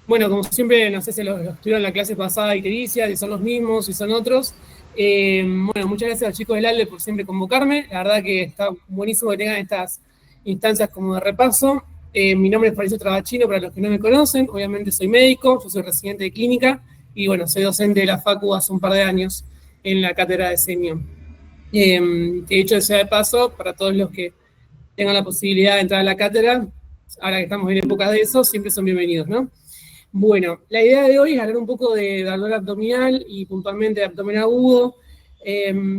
Bueno, como siempre, no sé si los estuvieron en la clase pasada y Tericia, si son los mismos, si son otros. Bueno, muchas gracias a los chicos del ALDE por siempre convocarme. La verdad que está buenísimo que tengan estas instancias como de repaso. Mi nombre es Fabricio Travachino, para los que no me conocen. Obviamente soy médico, yo soy residente de clínica y bueno, soy docente de la FACU hace un par de años en la cátedra de Senio. De hecho, sea de paso, para todos los que tengan la posibilidad de entrar a la cátedra, ahora que estamos en épocas de eso, siempre son bienvenidos, ¿no? Bueno, la idea de hoy es hablar un poco de dolor abdominal y puntualmente de abdomen agudo.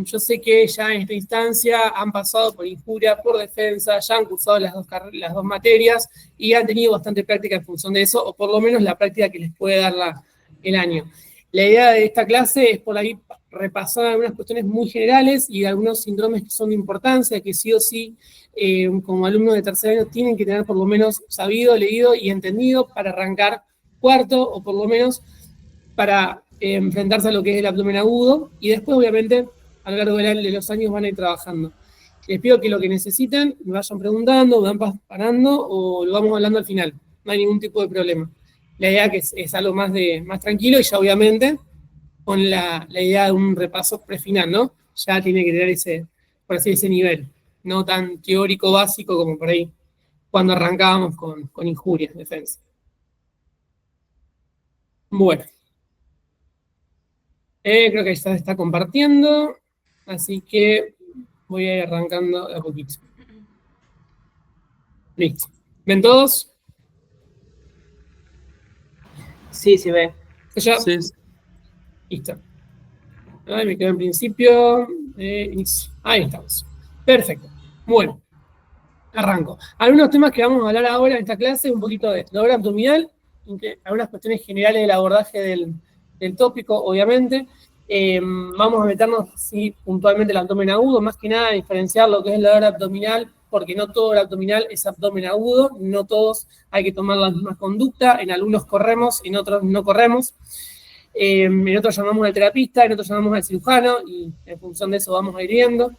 Yo sé que ya en esta instancia han pasado por injuria, por defensa, ya han cursado las dos materias y han tenido bastante práctica en función de eso, o por lo menos la práctica que les puede dar el año. La idea de esta clase es por ahí repasar algunas cuestiones muy generales y algunos síndromes que son de importancia, que sí o sí, como alumnos de tercer año, tienen que tener por lo menos sabido, leído y entendido para arrancar cuarto, o por lo menos para enfrentarse a lo que es el abdomen agudo, y después, obviamente, a lo largo de los años van a ir trabajando. Les pido que lo que necesiten me vayan preguntando, me van parando, o lo vamos hablando al final. No hay ningún tipo de problema. La idea que es algo más tranquilo, y ya obviamente con la idea de un repaso prefinal, ¿no? Ya tiene que tener ese, por así ese nivel, no tan teórico básico como por ahí cuando arrancábamos con injurias, defensa. Bueno, creo que ya se está compartiendo, así que voy a ir arrancando de a poquito. Listo. ¿Ven todos? Sí, se ve. ¿Ya? Sí. Listo. Ahí me quedo en principio. Ahí estamos. Perfecto. Bueno, arranco. Algunos temas que vamos a hablar ahora en esta clase, un poquito de dolor abdominal, algunas cuestiones generales del abordaje del tópico, obviamente. Vamos a meternos sí, puntualmente el abdomen agudo, más que nada diferenciar lo que es el dolor abdominal, porque no todo el abdominal es abdomen agudo, no todos hay que tomar la misma conducta, en algunos corremos, en otros no corremos. En otros llamamos al terapista, en otros llamamos al cirujano, y en función de eso vamos a ir viendo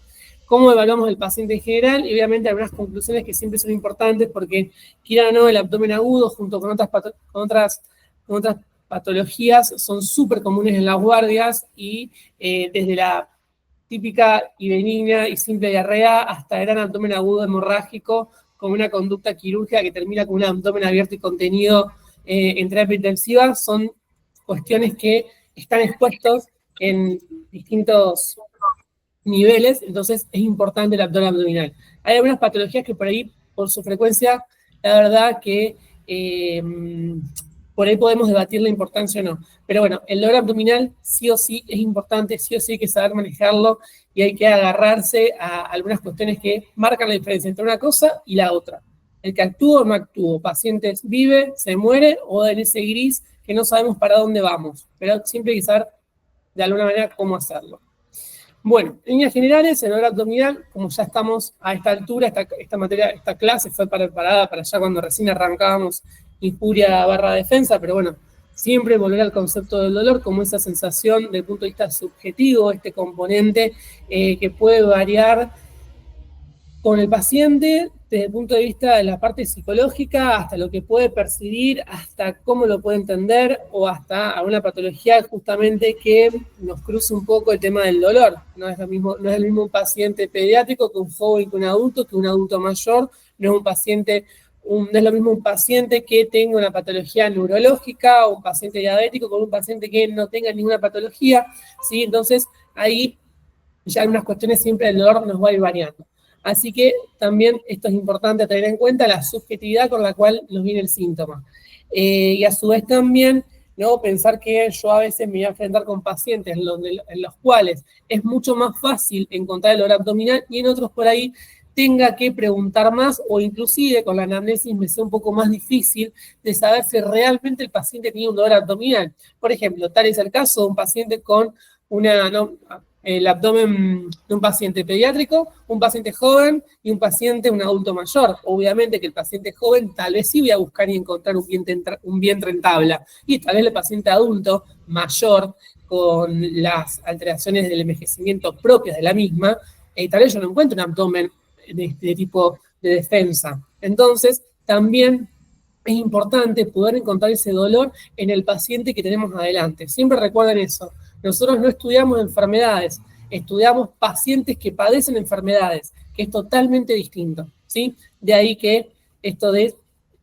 cómo evaluamos el paciente en general, y obviamente algunas conclusiones que siempre son importantes, porque quieran o no, el abdomen agudo junto con otras patologías son súper comunes en las guardias, y desde la típica y benigna y simple diarrea hasta el gran abdomen agudo hemorrágico con una conducta quirúrgica que termina con un abdomen abierto y contenido en terapia intensiva, son cuestiones que están expuestos en distintos niveles, entonces es importante el abdomen abdominal. Hay algunas patologías que por ahí, por su frecuencia, la verdad que por ahí podemos debatir la importancia o no. Pero bueno, el dolor abdominal sí o sí es importante, sí o sí hay que saber manejarlo, y hay que agarrarse a algunas cuestiones que marcan la diferencia entre una cosa y la otra. El que actúa o no actúa, pacientes vive, se muere, o en ese gris que no sabemos para dónde vamos, pero siempre hay que saber de alguna manera cómo hacerlo. Bueno, en líneas generales, el dolor abdominal, como ya estamos a esta altura, esta clase fue preparada para ya cuando recién arrancábamos injuria / defensa, pero bueno, siempre volver al concepto del dolor como esa sensación desde el punto de vista subjetivo, este componente que puede variar con el paciente desde el punto de vista de la parte psicológica, hasta lo que puede percibir, hasta cómo lo puede entender, o hasta alguna patología justamente que nos cruce un poco el tema del dolor. No es el mismo un paciente pediátrico que un joven, que un adulto mayor, no es lo mismo un paciente que tenga una patología neurológica, o un paciente diabético con un paciente que no tenga ninguna patología, ¿sí? Entonces ahí ya algunas cuestiones siempre del dolor nos va a ir variando. Así que también esto es importante tener en cuenta, la subjetividad con la cual nos viene el síntoma. Y a su vez también, ¿no? Pensar que yo a veces me voy a enfrentar con pacientes en los cuales es mucho más fácil encontrar el dolor abdominal, y en otros por ahí tenga que preguntar más, o inclusive con la anamnesis me sea un poco más difícil de saber si realmente el paciente tiene un dolor abdominal. Por ejemplo, tal es el caso de un paciente con el abdomen de un paciente pediátrico, un paciente joven y un adulto mayor. Obviamente que el paciente joven tal vez sí voy a buscar y encontrar un vientre en tabla, y tal vez el paciente adulto mayor con las alteraciones del envejecimiento propias de la misma, tal vez yo no encuentro un abdomen de tipo de defensa. Entonces, también es importante poder encontrar ese dolor en el paciente que tenemos adelante. Siempre recuerden eso. Nosotros no estudiamos enfermedades, estudiamos pacientes que padecen enfermedades, que es totalmente distinto, ¿sí? De ahí que esto de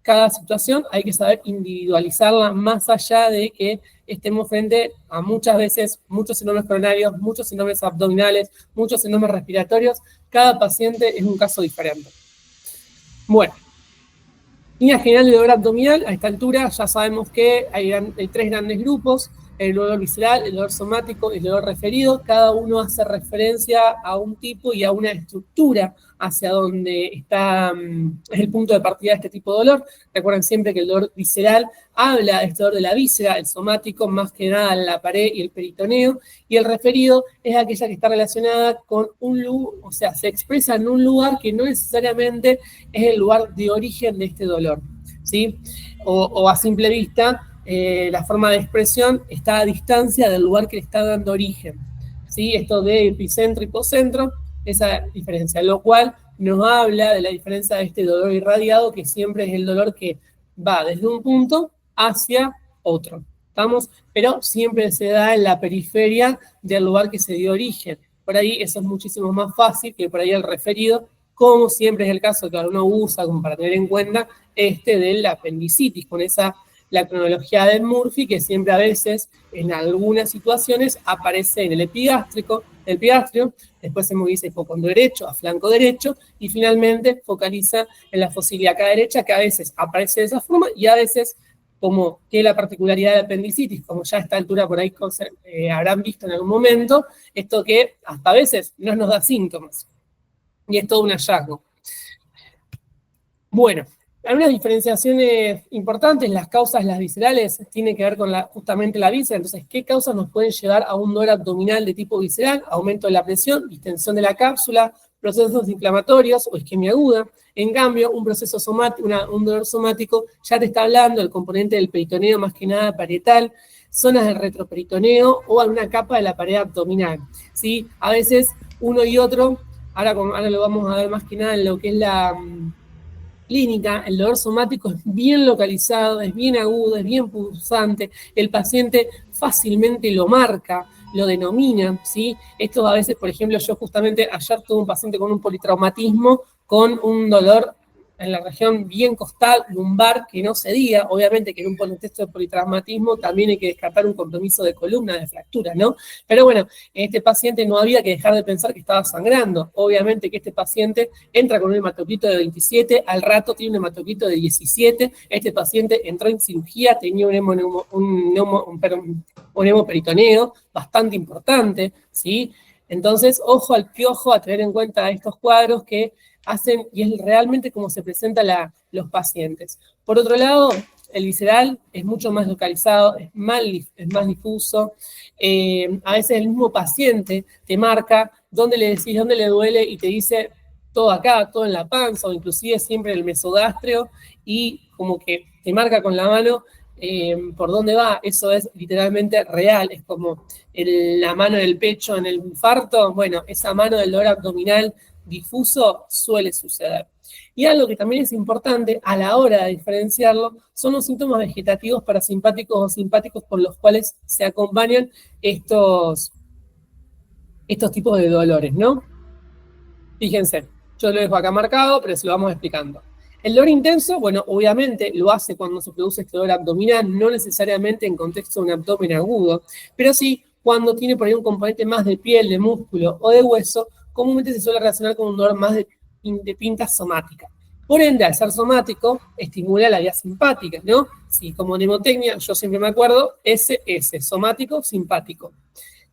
cada situación hay que saber individualizarla más allá de que estemos frente a muchas veces muchos síndromes coronarios, muchos síndromes abdominales, muchos síndromes respiratorios. Cada paciente es un caso diferente. Bueno. Línea general de dolor abdominal, a esta altura ya sabemos que hay 3 grandes grupos: el dolor visceral, el dolor somático y el dolor referido. Cada uno hace referencia a un tipo y a una estructura hacia donde está es el punto de partida de este tipo de dolor. Recuerden siempre que el dolor visceral habla de este dolor de la víscera, el somático más que nada en la pared y el peritoneo, y el referido es aquella que está relacionada con un lugar, o sea, se expresa en un lugar que no necesariamente es el lugar de origen de este dolor, ¿sí? O a simple vista, la forma de expresión está a distancia del lugar que le está dando origen, ¿sí? Esto de epicentro y hipocentro, esa diferencia, lo cual nos habla de la diferencia de este dolor irradiado, que siempre es el dolor que va desde un punto hacia otro, ¿estamos? Pero siempre se da en la periferia del lugar que se dio origen. Por ahí eso es muchísimo más fácil que por ahí el referido, como siempre es el caso que uno usa como para tener en cuenta de la apendicitis, con la cronología de Murphy, que siempre a veces, en algunas situaciones, aparece en el epigastrio, después se moviliza el foco derecho a flanco derecho, y finalmente focaliza en la fosa ilíaca derecha, que a veces aparece de esa forma, y a veces, como que la particularidad de la apendicitis, como ya a esta altura por ahí habrán visto en algún momento, esto que hasta a veces no nos da síntomas, y es todo un hallazgo. Bueno, algunas diferenciaciones importantes: las causas, las viscerales, tienen que ver con justamente la víscera. Entonces, ¿qué causas nos pueden llevar a un dolor abdominal de tipo visceral? Aumento de la presión, distensión de la cápsula, procesos inflamatorios o isquemia aguda. En cambio, un proceso somático, un dolor somático, ya te está hablando del componente del peritoneo, más que nada parietal, zonas del retroperitoneo o alguna capa de la pared abdominal, ¿sí? A veces uno y otro, ahora lo vamos a ver más que nada en lo que es la clínica. El dolor somático es bien localizado, es bien agudo, es bien punzante, el paciente fácilmente lo marca, lo denomina, ¿sí? Esto a veces, por ejemplo, yo justamente ayer tuve un paciente con un politraumatismo, con un dolor en la región bien costal, lumbar, que no cedía. Obviamente que en un contexto de politraumatismo también hay que descartar un compromiso de columna, de fractura, ¿no? Pero bueno, en este paciente no había que dejar de pensar que estaba sangrando. Obviamente que este paciente entra con un hematocrito de 27, al rato tiene un hematocrito de 17, este paciente entró en cirugía, tenía un hemoperitoneo bastante importante, ¿sí? Entonces, ojo al piojo, a tener en cuenta estos cuadros que hacen, y es realmente como se presentan los pacientes. Por otro lado, el visceral es mucho más localizado, es más difuso. A veces el mismo paciente te marca dónde le decís, dónde le duele, y te dice todo acá, todo en la panza, o inclusive siempre en el mesogastrio, y como que te marca con la mano por dónde va. Eso es literalmente real, es como la mano del pecho en el infarto. Bueno, esa mano del dolor abdominal difuso suele suceder. Y algo que también es importante a la hora de diferenciarlo son los síntomas vegetativos parasimpáticos o simpáticos por los cuales se acompañan estos tipos de dolores, ¿no? Fíjense, yo lo dejo acá marcado, pero se lo vamos explicando. El dolor intenso, bueno, obviamente lo hace cuando se produce este dolor abdominal, no necesariamente en contexto de un abdomen agudo, pero sí cuando tiene por ahí un componente más de piel, de músculo o de hueso. Comúnmente se suele relacionar con un dolor más de pinta somática. Por ende, al ser somático, estimula la vía simpática, ¿no? Sí, como mnemotecnia, yo siempre me acuerdo, SS, somático, simpático.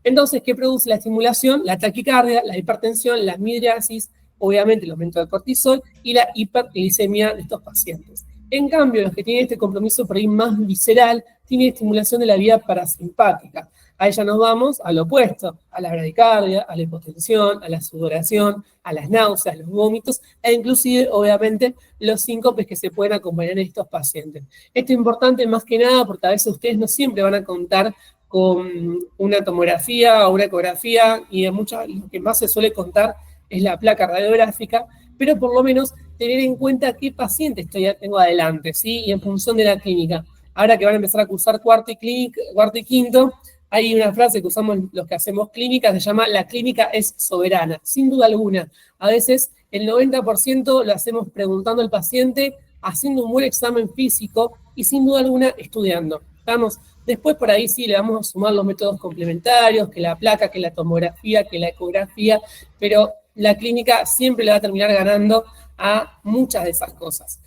Entonces, ¿qué produce la estimulación? La taquicardia, la hipertensión, la midriasis, obviamente el aumento del cortisol y la hiperglicemia de estos pacientes. En cambio, los que tienen este compromiso por ahí más visceral, tienen estimulación de la vía parasimpática. Ahí ya nos vamos al opuesto, a la bradicardia, a la hipotensión, a la sudoración, a las náuseas, los vómitos, e inclusive, obviamente, los síncopes que se pueden acompañar en estos pacientes. Esto es importante más que nada porque a veces ustedes no siempre van a contar con una tomografía o una ecografía, y de muchas, lo que más se suele contar es la placa radiográfica, pero por lo menos tener en cuenta qué paciente tengo adelante, ¿sí? Y en función de la clínica. Ahora que van a empezar a cursar cuarto y quinto, hay una frase que usamos los que hacemos clínica, se llama la clínica es soberana, sin duda alguna. A veces el 90% lo hacemos preguntando al paciente, haciendo un buen examen físico y sin duda alguna estudiando. ¿Estamos? Después por ahí sí le vamos a sumar los métodos complementarios, que la placa, que la tomografía, que la ecografía, pero la clínica siempre le va a terminar ganando a muchas de esas cosas.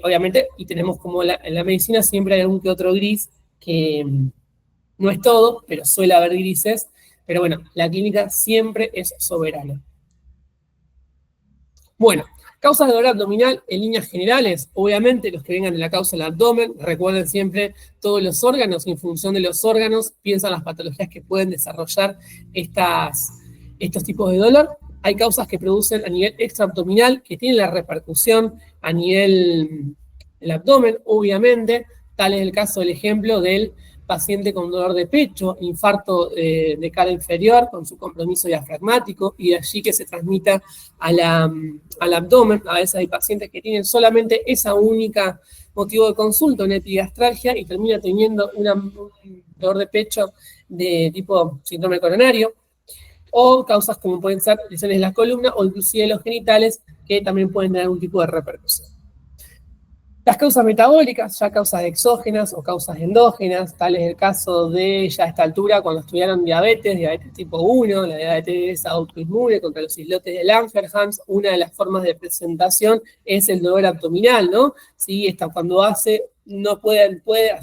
Obviamente, y tenemos como en la medicina siempre hay algún que otro gris, que no es todo, pero suele haber grises, pero bueno, la clínica siempre es soberana. Bueno, causas de dolor abdominal en líneas generales, obviamente los que vengan de la causa del abdomen, recuerden siempre todos los órganos, y en función de los órganos piensan las patologías que pueden desarrollar estos tipos de dolor. Hay causas que producen a nivel extraabdominal, que tienen la repercusión a nivel del abdomen, obviamente, tal es el caso del ejemplo del paciente con dolor de pecho, infarto de cara inferior con su compromiso diafragmático y de allí que se transmita al abdomen. A veces hay pacientes que tienen solamente esa única motivo de consulta, una epigastralgia, y termina teniendo un dolor de pecho de tipo síndrome coronario, o causas como pueden ser lesiones de la columna o inclusive los genitales, que también pueden tener algún tipo de repercusión. Las causas metabólicas, ya causas exógenas o causas endógenas, tal es el caso de ya a esta altura cuando estudiaron diabetes tipo 1, la diabetes autoinmune contra los islotes de Langerhans. Una de las formas de presentación es el dolor abdominal, ¿no? Sí, esta cuando no puede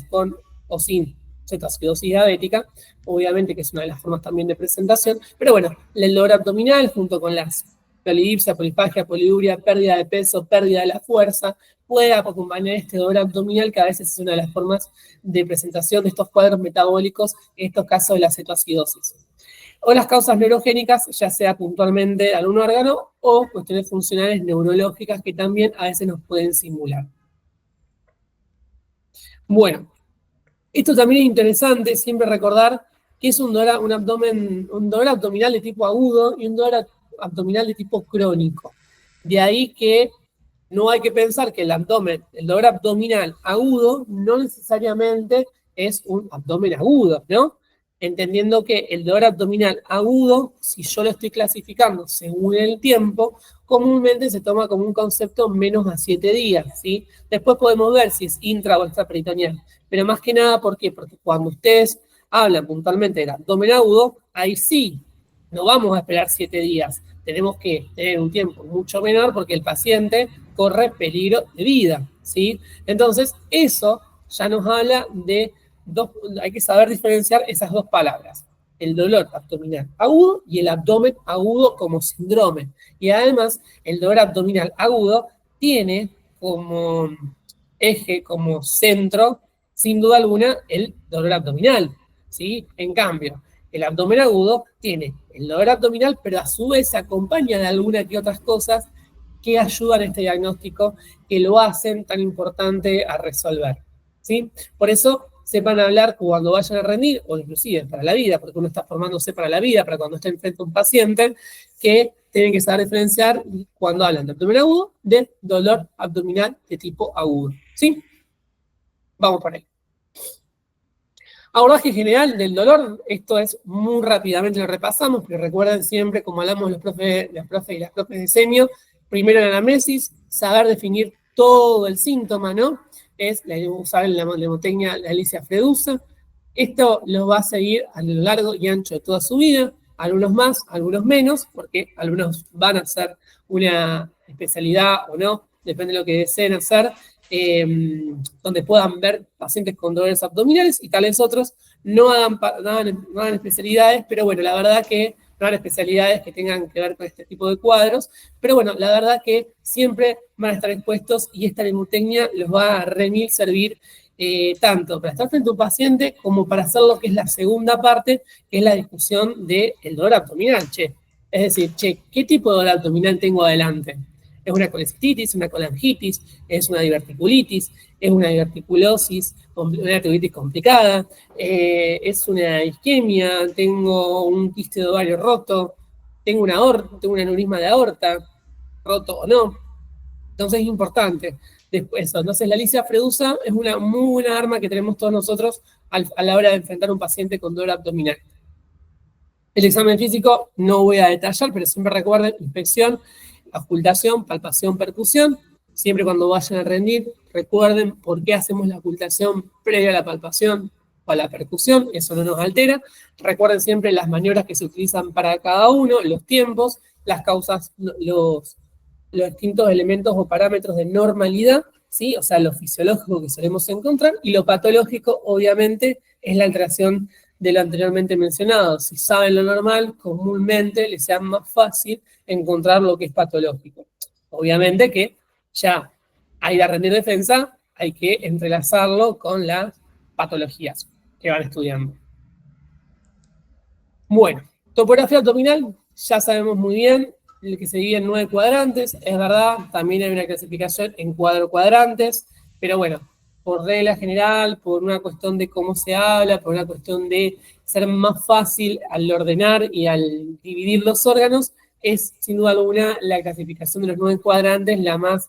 con o sin cetoacidosis diabética, obviamente que es una de las formas también de presentación, pero bueno, el dolor abdominal junto con las polidipsia, polifagia, poliuria, pérdida de peso, pérdida de la fuerza, puede acompañar este dolor abdominal, que a veces es una de las formas de presentación de estos cuadros metabólicos, en estos casos de la cetoacidosis. O las causas neurogénicas, ya sea puntualmente de algún órgano o cuestiones funcionales neurológicas que también a veces nos pueden simular. Bueno, esto también es interesante, siempre recordar que es un dolor abdominal de tipo agudo y un dolor abdominal de tipo crónico. De ahí que no hay que pensar que el dolor abdominal agudo no necesariamente es un abdomen agudo, ¿no? Entendiendo que el dolor abdominal agudo, si yo lo estoy clasificando según el tiempo, comúnmente se toma como un concepto menos a 7 días, ¿sí? Después podemos ver si es intra o extraperitoneal, pero más que nada, ¿por qué? Porque cuando ustedes hablan puntualmente del abdomen agudo, ahí sí, no vamos a esperar 7 días, tenemos que tener un tiempo mucho menor porque el paciente corre peligro de vida, ¿sí? Entonces, eso ya nos habla de hay que saber diferenciar esas dos palabras, el dolor abdominal agudo y el abdomen agudo como síndrome. Y además, el dolor abdominal agudo tiene como eje, como centro, sin duda alguna, el dolor abdominal, ¿sí? En cambio, el abdomen agudo tiene el dolor abdominal, pero a su vez se acompaña de algunas que otras cosas que ayudan a este diagnóstico, que lo hacen tan importante a resolver, ¿sí? Por eso sepan hablar cuando vayan a rendir, o inclusive para la vida, porque uno está formándose para la vida, para cuando esté enfrente a un paciente, que tienen que saber diferenciar cuando hablan de abdomen agudo, de dolor abdominal de tipo agudo, ¿sí? Vamos por ahí. Abordaje general del dolor, esto es muy rápidamente lo repasamos, porque recuerden siempre, como hablamos los profes y las profes de semio, primero la anamnesis, saber definir todo el síntoma, ¿no? Es usar la mnemotecnia de Alicia Fredusa. Esto lo va a seguir a lo largo y ancho de toda su vida, algunos más, algunos menos, porque algunos van a hacer una especialidad o no, depende de lo que deseen hacer, donde puedan ver pacientes con dolores abdominales y tales otros no hagan especialidades, pero bueno, la verdad que no hagan especialidades que tengan que ver con este tipo de cuadros, pero bueno, la verdad que siempre van a estar expuestos y esta mnemotecnia los va a servir tanto para estar frente a un paciente como para hacer lo que es la segunda parte, que es la discusión del dolor abdominal, Es decir, ¿qué tipo de dolor abdominal tengo adelante? ¿Es una colecistitis, una colangitis, es una diverticulitis, es una diverticulosis, una diverticulitis complicada, es una isquemia, tengo un quiste de ovario roto, tengo un aneurisma de aorta, roto o no? Entonces es importante. Después, entonces la lisia fredusa es una muy buena arma que tenemos todos nosotros a la hora de enfrentar a un paciente con dolor abdominal. El examen físico no voy a detallar, pero siempre recuerden, inspección, auscultación, palpación, percusión. Siempre cuando vayan a rendir, recuerden por qué hacemos la auscultación previa a la palpación o a la percusión, eso no nos altera. Recuerden siempre las maniobras que se utilizan para cada uno, los tiempos, las causas, los distintos elementos o parámetros de normalidad, ¿sí? O sea, lo fisiológico que solemos encontrar, y lo patológico, obviamente, es la alteración de lo anteriormente mencionado. Si saben lo normal, comúnmente les sea más fácil encontrar lo que es patológico. Obviamente que ya hay que rendir defensa, hay que entrelazarlo con las patologías que van estudiando. Bueno, topografía abdominal, ya sabemos muy bien el que se divide en 9 cuadrantes, es verdad, también hay una clasificación en 4 cuadrantes, pero bueno, por regla general, por una cuestión de cómo se habla, por una cuestión de ser más fácil al ordenar y al dividir los órganos, es sin duda alguna la clasificación de los 9 cuadrantes la más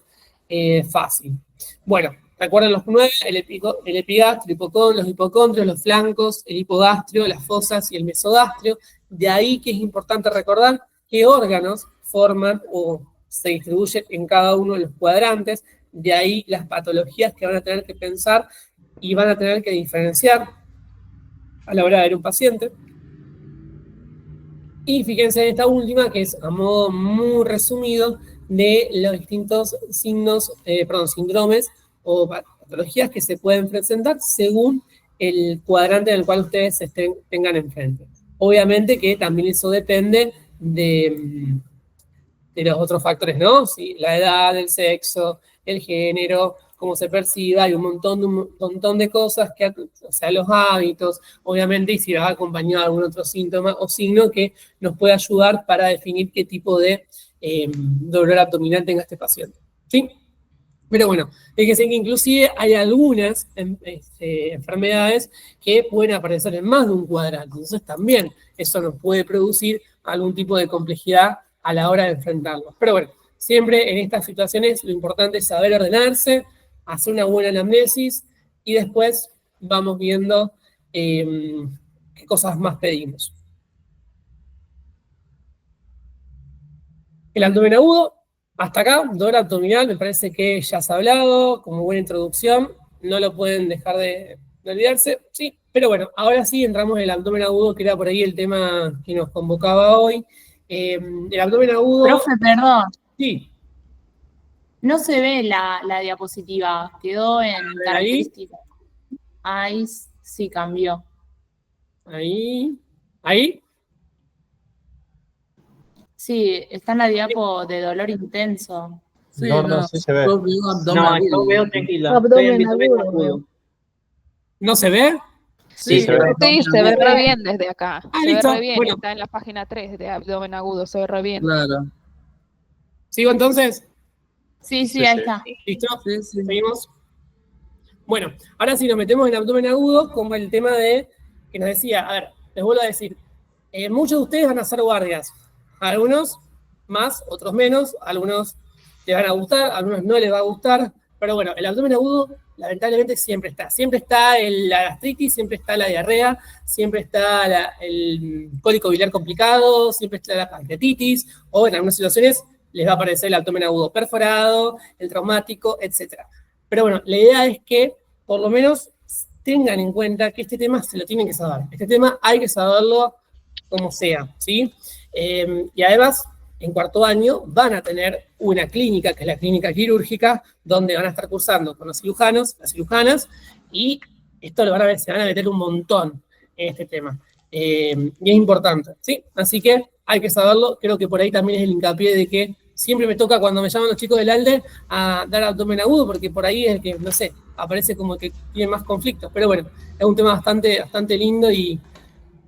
fácil. Bueno, recuerden los 9, el epigastrio, los hipocondrios, los flancos, el hipogastrio, las fosas y el mesogastrio. De ahí que es importante recordar qué órganos forman o se distribuyen en cada uno de los cuadrantes. De ahí las patologías que van a tener que pensar y van a tener que diferenciar a la hora de ver un paciente. Y fíjense en esta última, que es a modo muy resumido de los distintos síndromes o patologías que se pueden presentar según el cuadrante en el cual ustedes tengan enfrente. Obviamente que también eso depende de los otros factores, ¿no? ¿Sí? La edad, el sexo, el género, cómo se perciba, hay un montón de cosas, o sea, los hábitos, obviamente, y si va acompañado de algún otro síntoma o signo que nos puede ayudar para definir qué tipo de dolor abdominal tenga este paciente, ¿sí? Pero bueno, fíjense que inclusive hay algunas enfermedades que pueden aparecer en más de un cuadrante, entonces también eso nos puede producir algún tipo de complejidad a la hora de enfrentarlos. Pero bueno, siempre en estas situaciones lo importante es saber ordenarse, hacer una buena anamnesis y después vamos viendo qué cosas más pedimos. El abdomen agudo, hasta acá, dolor abdominal, me parece que ya se ha hablado, como buena introducción, no lo pueden dejar de olvidarse, sí, pero bueno, ahora sí entramos en el abdomen agudo, que era por ahí el tema que nos convocaba hoy. El abdomen agudo... Profe, perdón. Sí. No se ve la diapositiva, quedó en características. Ahí sí cambió. Ahí. Sí, está en la diapo de dolor intenso. Sí, no, sí se ve. Yo veo tranquilo. Abdomen agudo. ¿No se ve? Sí, se ve. Sí, se ve re bien desde acá. Se listo. ve re bien, Bueno. está en la página 3 de abdomen agudo, se ve re bien. Claro. ¿Sigo entonces? Sí, Sí, ahí sí. está. ¿Listo? Sí. ¿Seguimos? Bueno, ahora sí nos metemos en abdomen agudo, como el tema de, que nos decía, a ver, les vuelvo a decir, muchos de ustedes van a hacer guardias, algunos más, otros menos, algunos les van a gustar, algunos no les va a gustar, pero bueno, el abdomen agudo lamentablemente siempre está la gastritis, siempre está la diarrea, siempre está el cólico biliar complicado, siempre está la pancreatitis, o en algunas situaciones les va a aparecer el abdomen agudo perforado, el traumático, etc. Pero bueno, la idea es que por lo menos tengan en cuenta que este tema se lo tienen que saber. Este tema hay que saberlo como sea, ¿sí? Y además, en cuarto año van a tener una clínica, que es la clínica quirúrgica, donde van a estar cursando con los cirujanos, las cirujanas, y esto lo van a ver, se van a meter un montón en este tema. Y es importante, ¿sí? Así que hay que saberlo. Creo que por ahí también es el hincapié de que siempre me toca cuando me llaman los chicos del ALDE a dar abdomen agudo, porque por ahí es el que, no sé, aparece como que tiene más conflictos. Pero bueno, es un tema bastante lindo y,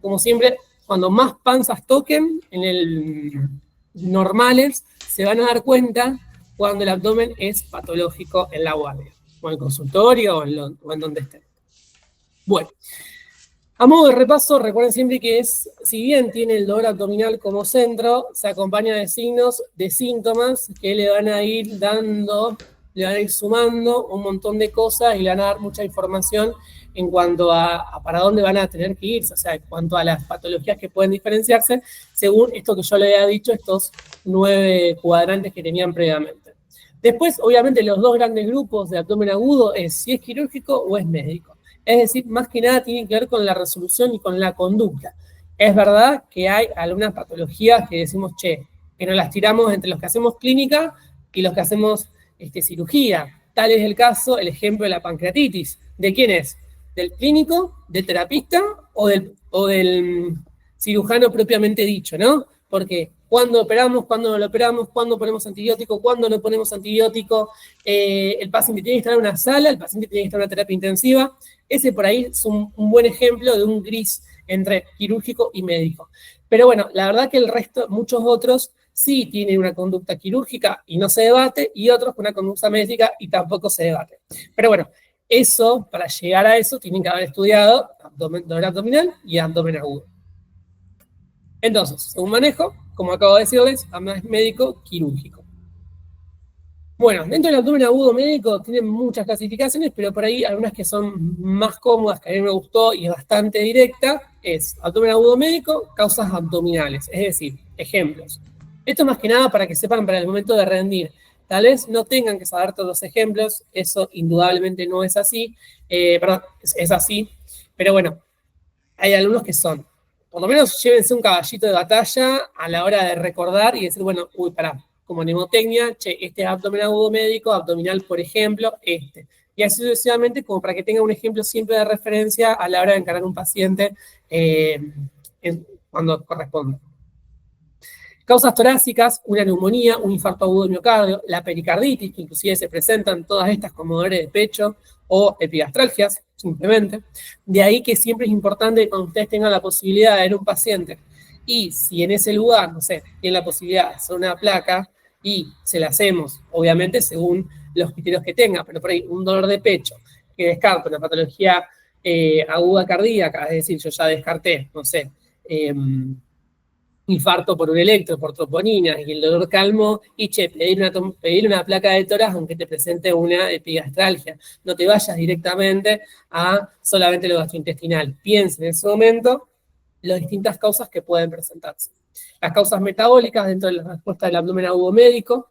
como siempre, cuando más panzas toquen en el normales, se van a dar cuenta cuando el abdomen es patológico en la guardia, o en el consultorio, o en donde esté. Bueno, A modo de repaso, recuerden siempre que si bien tiene el dolor abdominal como centro, se acompaña de signos, de síntomas que le van a ir dando, le van a ir sumando un montón de cosas y le van a dar mucha información en cuanto a para dónde van a tener que irse, o sea, en cuanto a las patologías que pueden diferenciarse, según esto que yo le había dicho, estos 9 cuadrantes que tenían previamente. Después, obviamente, los 2 grandes grupos de abdomen agudo es si es quirúrgico o es médico. Es decir, más que nada tiene que ver con la resolución y con la conducta. Es verdad que hay algunas patologías que decimos, que nos las tiramos entre los que hacemos clínica y los que hacemos cirugía. Tal es el caso, el ejemplo de la pancreatitis. ¿De quién es? ¿Del clínico, del terapista o del cirujano propiamente dicho, ¿no? Porque cuando operamos, cuando no lo operamos, cuando ponemos antibiótico, cuando no ponemos antibiótico, el paciente tiene que estar en una sala, el paciente tiene que estar en una terapia intensiva. Ese por ahí es un buen ejemplo de un gris entre quirúrgico y médico. Pero bueno, la verdad que el resto, muchos otros, sí tienen una conducta quirúrgica y no se debate, y otros con una conducta médica y tampoco se debate. Pero bueno, eso, para llegar a eso, tienen que haber estudiado dolor abdominal y abdomen agudo. Entonces, según manejo, como acabo de decirles, es médico quirúrgico. Bueno, dentro del abdomen agudo médico tienen muchas clasificaciones, pero por ahí algunas que son más cómodas, que a mí me gustó y es bastante directa, es abdomen agudo médico, causas abdominales. Es decir, ejemplos. Esto más que nada para que sepan para el momento de rendir. Tal vez no tengan que saber todos los ejemplos, eso indudablemente no es así, perdón, es así, pero bueno, hay algunos que son. Por lo menos llévense un caballito de batalla a la hora de recordar y decir, bueno, como mnemotecnia, este es abdomen agudo médico, abdominal, por ejemplo, este. Y así sucesivamente, como para que tengan un ejemplo siempre de referencia a la hora de encarar un paciente cuando corresponda. Causas torácicas, una neumonía, un infarto agudo de miocardio, la pericarditis, que inclusive se presentan todas estas como dolores de pecho o epigastralgias, simplemente. De ahí que siempre es importante que cuando ustedes tengan la posibilidad de ver un paciente y si en ese lugar, no sé, tienen la posibilidad de hacer una placa y se la hacemos, obviamente según los criterios que tenga, pero por ahí un dolor de pecho que descarta una patología aguda cardíaca, es decir, yo ya descarté, no sé, infarto por un electro, por troponina, y el dolor calmo, y pedir una placa de tórax aunque te presente una epigastralgia. No te vayas directamente a solamente lo gastrointestinal. Piensa en ese momento las distintas causas que pueden presentarse. Las causas metabólicas dentro de la respuesta del abdomen agudo médico,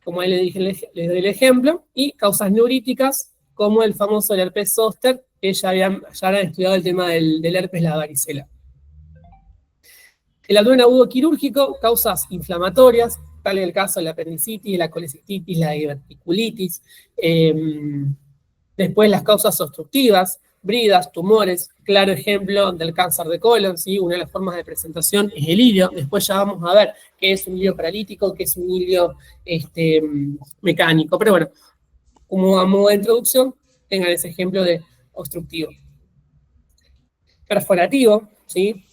como ahí les doy el ejemplo, y causas neuríticas, como el famoso herpes zóster, que ya habían estudiado el tema del herpes, la varicela. El abdomen agudo quirúrgico, causas inflamatorias, tal es el caso de la apendicitis, la colecistitis, la diverticulitis. Después las causas obstructivas, bridas, tumores, claro ejemplo del cáncer de colon, ¿sí? Una de las formas de presentación es el hilio. Después ya vamos a ver qué es un hilio paralítico, qué es un hilio mecánico. Pero bueno, como a modo de introducción, tengan ese ejemplo de obstructivo. Perforativo, ¿sí?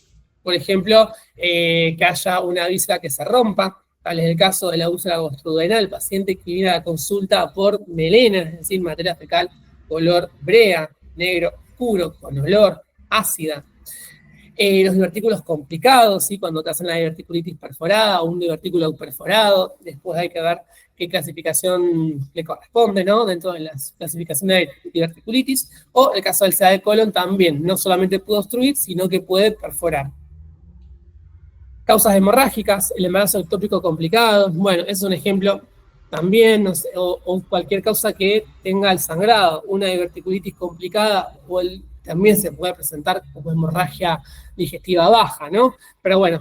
Por ejemplo, que haya una víscera que se rompa, tal es el caso de la úlcera gastroduodenal, paciente que viene a la consulta por melena, es decir, materia fecal, color brea, negro, oscuro, con olor, ácida. Los divertículos complicados, ¿sí? Cuando te hacen la diverticulitis perforada o un divertículo perforado, después hay que ver qué clasificación le corresponde, ¿no? Dentro de las clasificaciones de diverticulitis, o el caso del SEA de colon también, no solamente puede obstruir, sino que puede perforar. Causas hemorrágicas, el embarazo ectópico complicado, bueno, es un ejemplo también, no sé, o cualquier causa que tenga el sangrado, una diverticulitis complicada, también se puede presentar como hemorragia digestiva baja, ¿no? Pero bueno,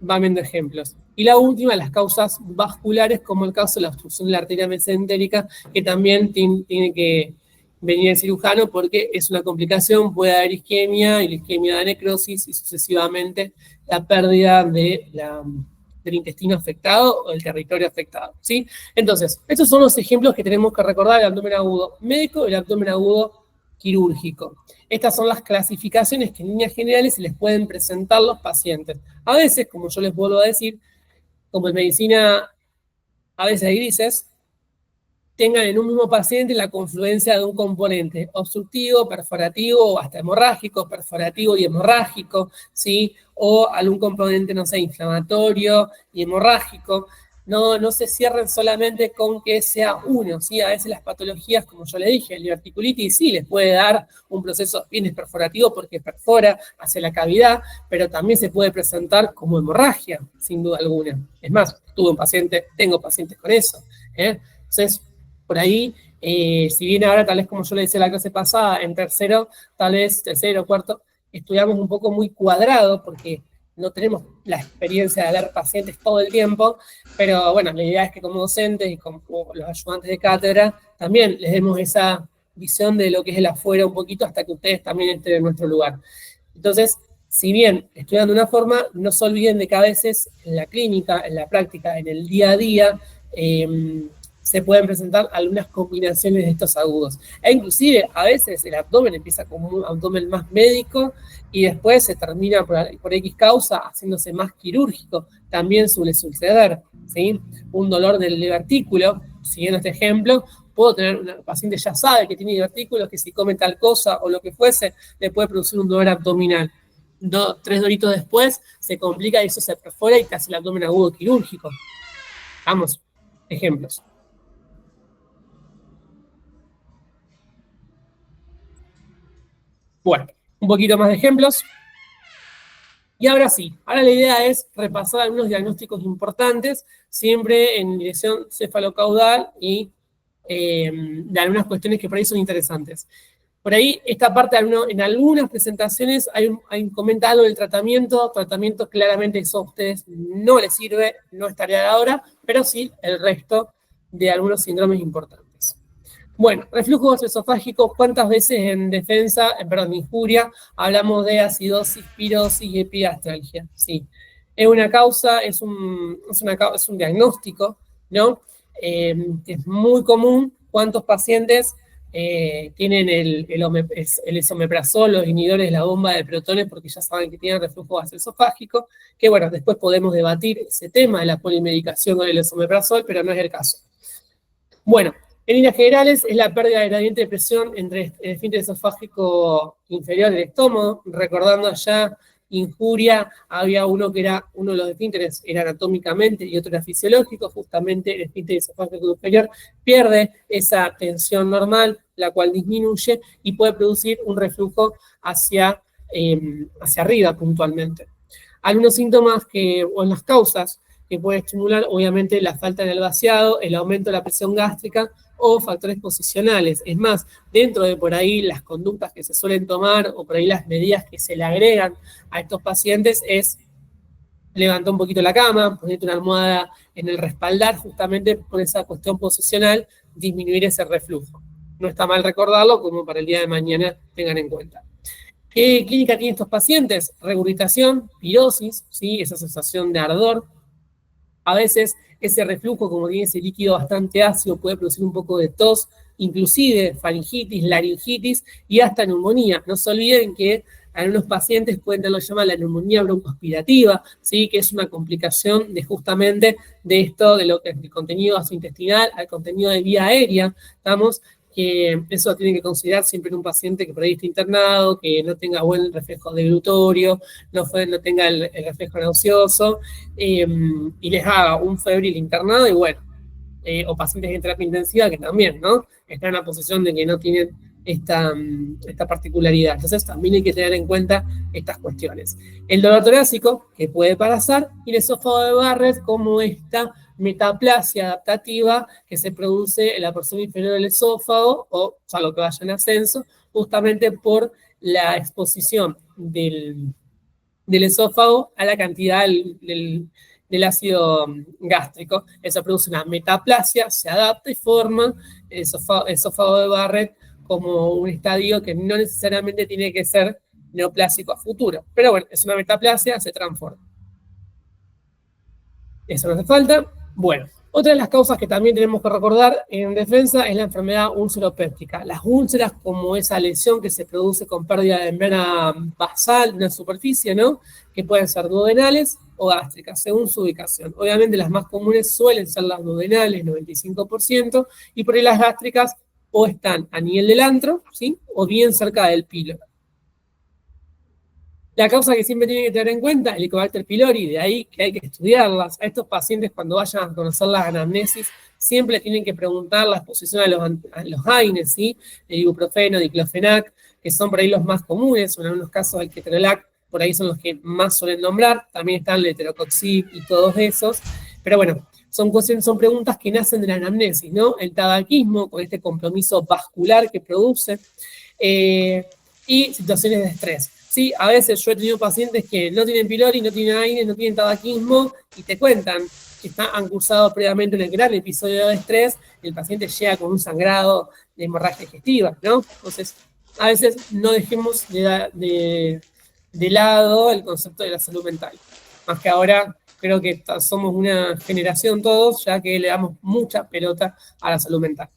van viendo ejemplos. Y la última, las causas vasculares, como el caso de la obstrucción de la arteria mesentérica, que también tiene que venir el cirujano porque es una complicación, puede haber isquemia, y la isquemia da necrosis, y sucesivamente la pérdida del intestino afectado o del territorio afectado, ¿sí? Entonces, estos son los ejemplos que tenemos que recordar del abdomen agudo médico y el abdomen agudo quirúrgico. Estas son las clasificaciones que en líneas generales se les pueden presentar los pacientes. A veces, como yo les vuelvo a decir, como en medicina a veces hay grises, tengan en un mismo paciente la confluencia de un componente obstructivo, perforativo o hasta hemorrágico, perforativo y hemorrágico, ¿sí? O algún componente, no sé, inflamatorio y hemorrágico. No se cierren solamente con que sea uno, ¿sí? A veces las patologías, como yo le dije, la diverticulitis sí les puede dar un proceso bien perforativo porque perfora hacia la cavidad, pero también se puede presentar como hemorragia, sin duda alguna. Es más, tengo pacientes con eso, ¿eh? Entonces, por ahí, si bien ahora, tal vez como yo le decía la clase pasada, en tercero, cuarto, estudiamos un poco muy cuadrado porque no tenemos la experiencia de ver pacientes todo el tiempo, pero bueno, la idea es que como docentes y como los ayudantes de cátedra, también les demos esa visión de lo que es el afuera un poquito hasta que ustedes también estén en nuestro lugar. Entonces, si bien estudian de una forma, no se olviden de que a veces en la clínica, en la práctica, en el día a día, se pueden presentar algunas combinaciones de estos agudos. E inclusive, a veces el abdomen empieza como un abdomen más médico y después se termina por X causa haciéndose más quirúrgico. También suele suceder, ¿sí? Un dolor del divertículo, siguiendo este ejemplo, puedo tener una paciente ya sabe que tiene divertículos, que si come tal cosa o lo que fuese, le puede producir un dolor abdominal. 3 doritos después se complica y eso se perfora y te hace el abdomen agudo quirúrgico. Vamos, ejemplos. Bueno, un poquito más de ejemplos. Y ahora sí, ahora la idea es repasar algunos diagnósticos importantes, siempre en dirección cefalocaudal y de algunas cuestiones que por ahí son interesantes. Por ahí, esta parte, en algunas presentaciones hay comenta algo del tratamiento claramente eso a ustedes no les sirve, no es tarea de ahora, pero sí el resto de algunos síndromes importantes. Bueno, reflujo gastroesofágico, ¿cuántas veces en injuria, hablamos de acidosis, pirosis y epigastralgia? Sí. Es una causa, es un diagnóstico, ¿no? Que es muy común. ¿Cuántos pacientes tienen el esomeprazol, los inhibidores de la bomba de protones, porque ya saben que tienen reflujo gastroesofágico? Que bueno, después podemos debatir ese tema de la polimedicación con el esomeprazol, pero no es el caso. Bueno, en líneas generales, es la pérdida de gradiente de presión entre el esfínter esofágico inferior del estómago. Recordando allá, injuria, había uno que era, uno de los esfínteres era anatómicamente y otro era fisiológico. Justamente el esfínter esofágico inferior pierde esa tensión normal, la cual disminuye y puede producir un reflujo hacia arriba puntualmente. Algunos síntomas o las causas que puede estimular, obviamente, la falta del vaciado, el aumento de la presión gástrica o factores posicionales. Es más, dentro de por ahí las conductas que se suelen tomar o por ahí las medidas que se le agregan a estos pacientes es levantar un poquito la cama, ponerte una almohada en el respaldar, justamente por esa cuestión posicional, disminuir ese reflujo. No está mal recordarlo, como para el día de mañana tengan en cuenta. ¿Qué clínica tienen estos pacientes? Regurgitación, pirosis, ¿sí? Esa sensación de ardor. A veces ese reflujo, como tiene ese líquido bastante ácido, puede producir un poco de tos, inclusive faringitis, laringitis y hasta neumonía. No se olviden que algunos pacientes pueden tener lo que se llama la neumonía broncoaspirativa, ¿sí? Que es una complicación justamente de esto, de lo que es el contenido gastrointestinal al contenido de vía aérea, ¿estamos? Que eso tiene que considerar siempre en un paciente que por ahí está internado, que no tenga buen reflejo deglutorio, no tenga el reflejo nauseoso, y les haga un febril internado, y bueno, o pacientes en terapia intensiva que también, ¿no? Están en la posición de que no tienen esta particularidad. Entonces también hay que tener en cuenta estas cuestiones. El dolor torácico, que puede pasar, y el esófago de Barrett, como esta metaplasia adaptativa que se produce en la porción inferior del esófago, o lo que vaya en ascenso, justamente por la exposición del esófago a la cantidad del ácido gástrico. Eso produce una metaplasia, se adapta y forma el esófago de Barrett como un estadio que no necesariamente tiene que ser neoplásico a futuro. Pero bueno, es una metaplasia, se transforma. Eso no hace falta. Bueno, Otra de las causas que también tenemos que recordar en defensa es la enfermedad úlcero-péptica. Las úlceras, como esa lesión que se produce con pérdida de membrana basal de una superficie, ¿no? Que pueden ser duodenales o gástricas, según su ubicación. Obviamente las más comunes suelen ser las duodenales, 95%, y por ahí las gástricas o están a nivel del antro, ¿sí? O bien cerca del píloro. La causa que siempre tienen que tener en cuenta, el Helicobacter pylori, de ahí que hay que estudiarlas. A estos pacientes, cuando vayan a conocer las anamnesis, siempre tienen que preguntar la exposición a los AINES, ¿sí? El ibuprofeno, diclofenac, que son por ahí los más comunes, en algunos casos el ketorolac, por ahí son los que más suelen nombrar, también están el heterocoxib y todos esos, pero bueno, son preguntas que nacen de la anamnesis, ¿no? El tabaquismo, con este compromiso vascular que produce, y situaciones de estrés. Sí, a veces yo he tenido pacientes que no tienen pylori, no tienen AINES, no tienen tabaquismo, y te cuentan que han cursado previamente un gran episodio de estrés, y el paciente llega con un sangrado de hemorragia digestiva, ¿no? Entonces, a veces no dejemos de lado el concepto de la salud mental. Más que ahora, creo que somos una generación todos, ya que le damos mucha pelota a la salud mental.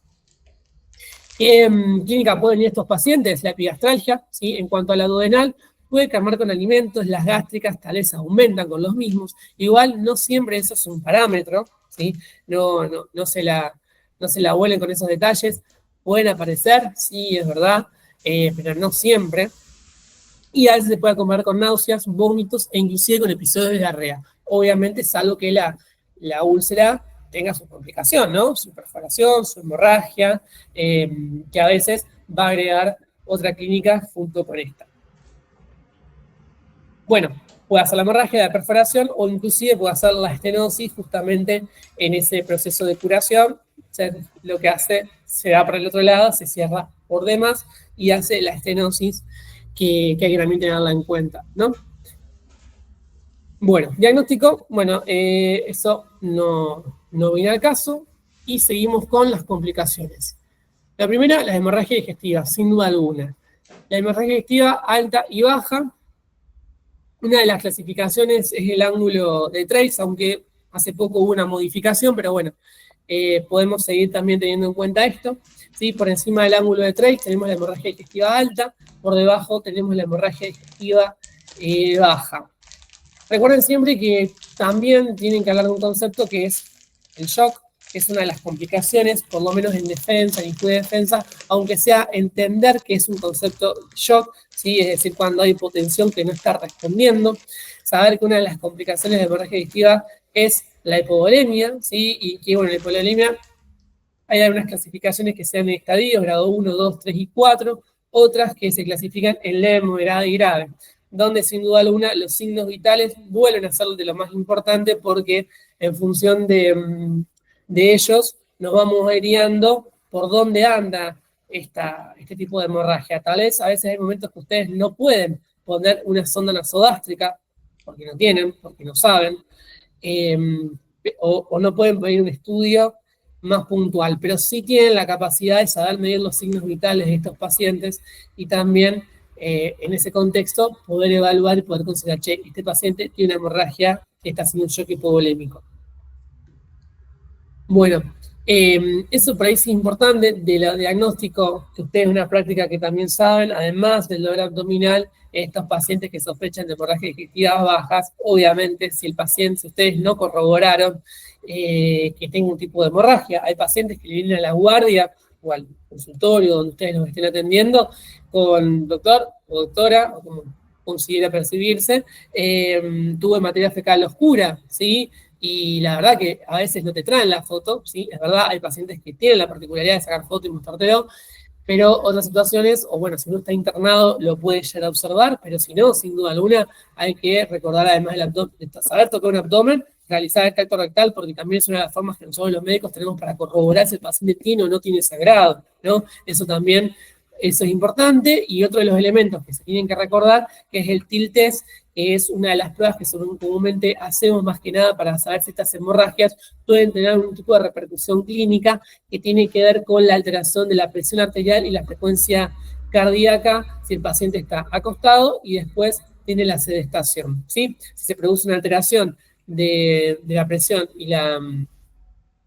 ¿Qué clínica pueden ir estos pacientes? La epigastralgia, ¿sí? En cuanto a la duodenal, puede calmar con alimentos, las gástricas tal vez aumentan con los mismos. Igual no siempre eso es un parámetro, ¿sí? No se la vuelen con esos detalles. Pueden aparecer, sí, es verdad, pero no siempre. Y a veces se puede acompañar con náuseas, vómitos e inclusive con episodios de diarrea. Obviamente, salvo que la úlcera tenga su complicación, ¿no? Su perforación, su hemorragia, que a veces va a agregar otra clínica junto con esta. Bueno, puede hacer la hemorragia, la perforación, o inclusive puede hacer la estenosis justamente en ese proceso de curación. O sea, lo que hace, se va para el otro lado, se cierra por demás y hace la estenosis que hay que también tenerla en cuenta, ¿no? Bueno, diagnóstico, bueno, eso no viene al caso, y seguimos con las complicaciones. La primera, la hemorragia digestiva, sin duda alguna. La hemorragia digestiva alta y baja, una de las clasificaciones es el ángulo de Trace, aunque hace poco hubo una modificación, pero bueno, podemos seguir también teniendo en cuenta esto. ¿Sí? Por encima del ángulo de Trace tenemos la hemorragia digestiva alta, por debajo tenemos la hemorragia digestiva baja. Recuerden siempre que también tienen que hablar de un concepto que es el shock, que es una de las complicaciones, por lo menos en defensa, en estudio de defensa, aunque sea entender que es un concepto shock, ¿sí? Es decir, cuando hay hipotensión que no está respondiendo, saber que una de las complicaciones de hemorragia digestiva es la hipovolemia, ¿sí? Y que bueno, la hipovolemia hay algunas clasificaciones que se dan en estadios, grado 1, 2, 3 y 4, otras que se clasifican en leve, moderada y grave, donde sin duda alguna los signos vitales vuelven a ser de lo más importante porque en función de ellos nos vamos guiando por dónde anda este tipo de hemorragia. Tal vez a veces hay momentos que ustedes no pueden poner una sonda nasogástrica porque no tienen, porque no saben, o no pueden pedir un estudio más puntual, pero sí tienen la capacidad de saber medir los signos vitales de estos pacientes y también en ese contexto poder evaluar y poder considerar, che, este paciente tiene una hemorragia que está haciendo un shock hipovolémico. Bueno, eso por ahí es importante del diagnóstico, que ustedes en una práctica que también saben, además del dolor abdominal, estos pacientes que sospechan de hemorragia digestiva bajas, obviamente si ustedes no corroboraron que tenga un tipo de hemorragia, hay pacientes que le vienen a la guardia o al consultorio donde ustedes los estén atendiendo con doctor o doctora, o como considera percibirse, tuve materia fecal oscura, ¿sí? Y la verdad que a veces no te traen la foto, ¿sí? Es verdad, hay pacientes que tienen la particularidad de sacar foto y mostrártelo, pero otras situaciones, o bueno, si uno está internado lo puede llegar a observar, pero si no, sin duda alguna, hay que recordar además del abdomen, saber tocar un abdomen, realizar el tacto rectal, porque también es una de las formas que nosotros los médicos tenemos para corroborar si el paciente tiene o no tiene sangrado, ¿no? Eso es importante, y otro de los elementos que se tienen que recordar, que es el TIL test, que es una de las pruebas que comúnmente hacemos más que nada para saber si estas hemorragias pueden tener algún tipo de repercusión clínica que tiene que ver con la alteración de la presión arterial y la frecuencia cardíaca si el paciente está acostado y después tiene la sedestación, ¿sí? Si se produce una alteración de la presión y la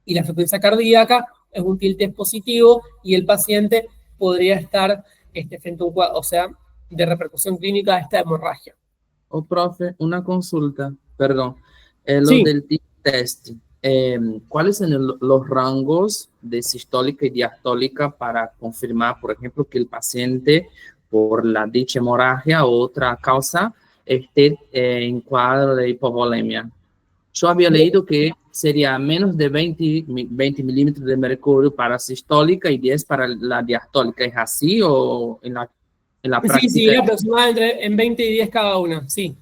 y la frecuencia cardíaca es un tilde positivo y el paciente podría estar frente a un cuadro, o sea, de repercusión clínica de esta hemorragia. Profe, una consulta, perdón. Lo Sí. del test, ¿cuáles son los rangos de sistólica y diastólica para confirmar, por ejemplo, que el paciente, por la dicha hemorragia o otra causa, esté en cuadro de hipovolemia? Yo había leído que sería menos de 20 milímetros de mercurio para sistólica y 10 para la diastólica. ¿Es así o en la práctica? Sí, aproximadamente en 20 y 10 cada una, sí.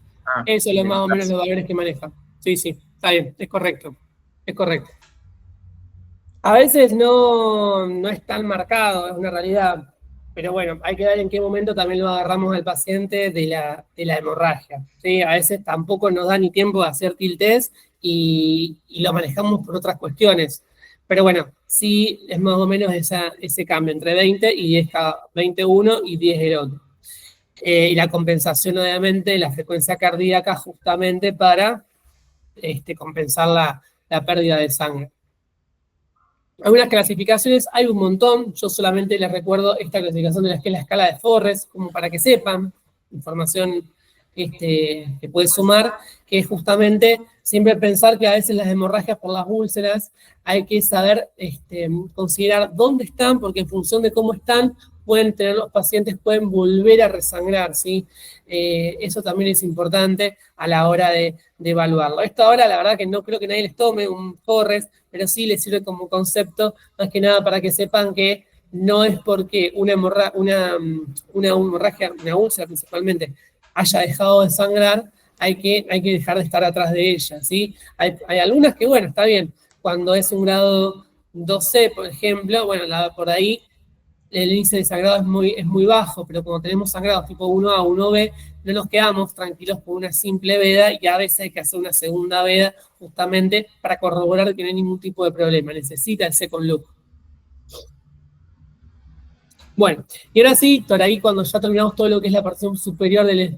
Eso es bien, más o menos los valores que maneja. Sí, está bien, es correcto. Es correcto. A veces no es tan marcado, es una realidad, pero bueno, hay que ver en qué momento también lo agarramos al paciente de la hemorragia, ¿sí? A veces tampoco nos da ni tiempo de hacer test y lo manejamos por otras cuestiones. Pero bueno, sí es más o menos ese cambio entre 20 y 10 cada 21 y 10 el otro. Y la compensación, obviamente, la frecuencia cardíaca justamente para compensar la pérdida de sangre. Algunas clasificaciones, hay un montón, yo solamente les recuerdo esta clasificación de la que es la escala de Forres, como para que sepan, información que puede sumar, que es justamente siempre pensar que a veces las hemorragias por las úlceras hay que saber considerar dónde están, porque en función de cómo están, los pacientes pueden volver a resangrar, ¿sí? Eso también es importante a la hora de evaluarlo. Esto ahora, la verdad que no creo que nadie les tome un Forres, pero sí les sirve como concepto, más que nada para que sepan que no es porque una hemorragia, una úlcera principalmente, haya dejado de sangrar, hay que dejar de estar atrás de ella, ¿sí? Hay algunas que, bueno, está bien, cuando es un grado 2C, por ejemplo, bueno, por ahí el índice de sangrado es muy bajo, pero como tenemos sangrados tipo 1A, 1B, no nos quedamos tranquilos con una simple veda y a veces hay que hacer una segunda veda justamente para corroborar que no hay ningún tipo de problema. Necesita el second look. Bueno, y ahora sí, por ahí cuando ya terminamos todo lo que es la porción superior de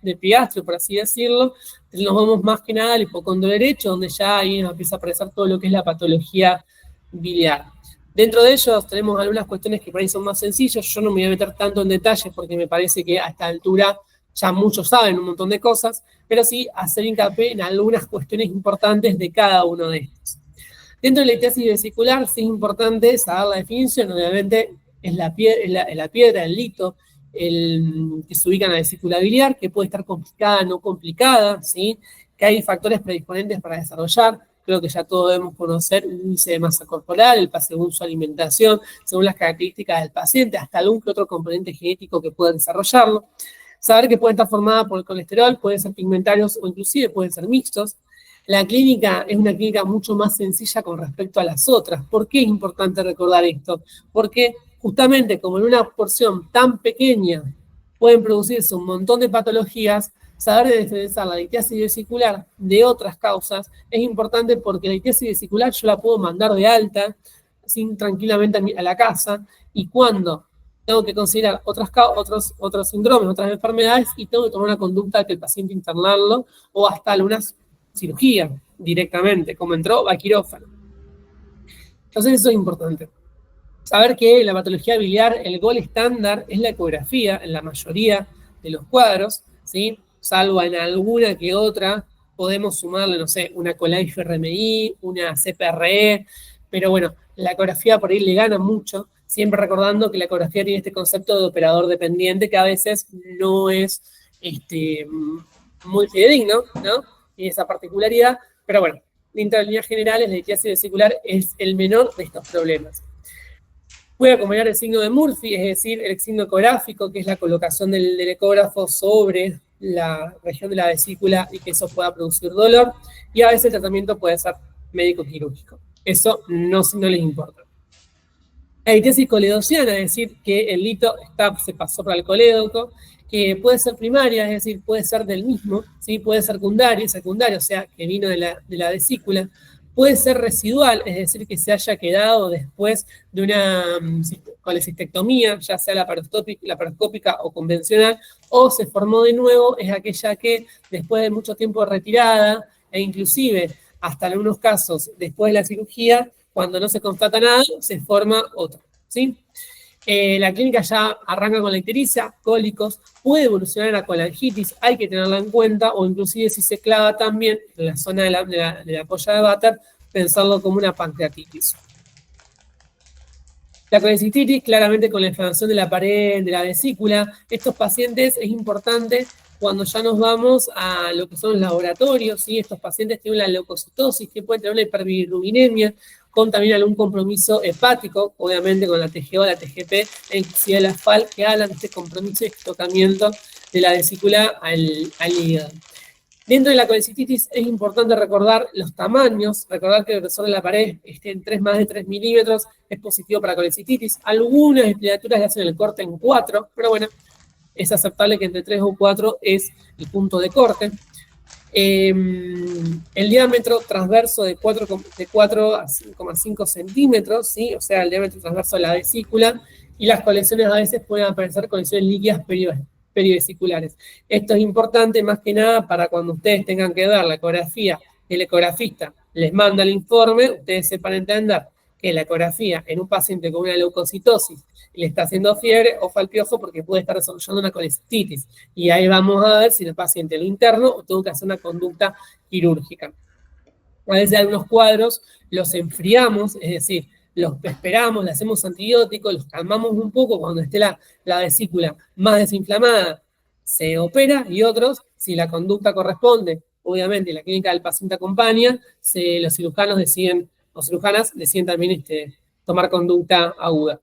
epigastrio, por así decirlo, nos vamos más que nada al hipocondo derecho, donde ya ahí nos empieza a aparecer todo lo que es la patología biliar. Dentro de ellos tenemos algunas cuestiones que por ahí son más sencillas, yo no me voy a meter tanto en detalles porque me parece que a esta altura ya muchos saben un montón de cosas, pero sí hacer hincapié en algunas cuestiones importantes de cada uno de estos. Dentro de la litiasis vesicular sí es importante saber la definición, obviamente es la piedra, el lito, que se ubica en la vesícula biliar, que puede estar complicada, no complicada, ¿sí? Que hay factores predisponentes para desarrollar. Creo que ya todos debemos conocer un índice de masa corporal, según su alimentación, según las características del paciente, hasta algún que otro componente genético que pueda desarrollarlo. Saber que puede estar formada por el colesterol, pueden ser pigmentarios o inclusive pueden ser mixtos. La clínica es una clínica mucho más sencilla con respecto a las otras. ¿Por qué es importante recordar esto? Porque justamente como en una porción tan pequeña pueden producirse un montón de patologías, saber diferenciar la litiasis vesicular de otras causas es importante porque la litiasis vesicular yo la puedo mandar de alta tranquilamente a la casa y cuando tengo que considerar otros síndromes, otras enfermedades y tengo que tomar una conducta que el paciente internarlo o hasta algunas cirugías directamente, como entró, va a quirófano. Entonces eso es importante. Saber que la patología biliar, el gol estándar es la ecografía en la mayoría de los cuadros, ¿sí? Salvo en alguna que otra, podemos sumarle, no sé, una Colife RMI, una CPRE, pero bueno, la ecografía por ahí le gana mucho, siempre recordando que la ecografía tiene este concepto de operador dependiente que a veces no es muy fidedigno, ¿no? Y esa particularidad, pero bueno, dentro de líneas generales, la litiasis vesicular es el menor de estos problemas. Puede acompañar el signo de Murphy, es decir, el signo ecográfico, que es la colocación del ecógrafo sobre la región de la vesícula y que eso pueda producir dolor, y a veces el tratamiento puede ser médico-quirúrgico. Eso no les importa. La litiasis coledociana, es decir, que el lito se pasó para el colédoco, que puede ser primaria, es decir, puede ser del mismo, ¿sí? Puede ser secundaria, o sea, que vino de la vesícula, puede ser residual, es decir, que se haya quedado después de una colecistectomía, ya sea laparoscópica o convencional, o se formó de nuevo, es aquella que después de mucho tiempo retirada, e inclusive hasta en algunos casos, después de la cirugía, cuando no se constata nada, se forma otro, ¿sí? La clínica ya arranca con la ictericia, cólicos, puede evolucionar a colangitis, hay que tenerla en cuenta, o inclusive si se clava también en la zona de la polla de váter, pensarlo como una pancreatitis. La colecistitis, claramente con la inflamación de la pared, de la vesícula. Estos pacientes es importante cuando ya nos vamos a lo que son los laboratorios, ¿sí? Estos pacientes tienen una leucocitosis, que pueden tener una hiperbilirubinemia, con también algún compromiso hepático, obviamente con la TGO, la TGP, e inclusive la FAL, que hablan de este compromiso y tocamiento de la vesícula al hígado. Dentro de la colecistitis es importante recordar los tamaños, recordar que el grosor de la pared esté en más de 3 milímetros, es positivo para colecistitis. Algunas literaturas le hacen el corte en 4, pero bueno, es aceptable que entre 3 o 4 es el punto de corte. El diámetro transverso de 4 a 5,5 centímetros, ¿sí? O sea, el diámetro transverso de la vesícula, y las colecciones a veces pueden aparecer colecciones líquidas perivesiculares. Esto es importante más que nada para cuando ustedes tengan que dar la ecografía, el ecografista les manda el informe, ustedes sepan entender que la ecografía en un paciente con una leucocitosis le está haciendo fiebre, ojo al piojo porque puede estar desarrollando una colecistitis. Y ahí vamos a ver si el paciente lo interno o tengo que hacer una conducta quirúrgica. A veces algunos cuadros los enfriamos, es decir, los esperamos, le hacemos antibióticos, los calmamos un poco cuando esté la vesícula más desinflamada, se opera, y otros, si la conducta corresponde, obviamente la clínica del paciente acompaña, los cirujanos deciden, o cirujanas deciden también tomar conducta aguda.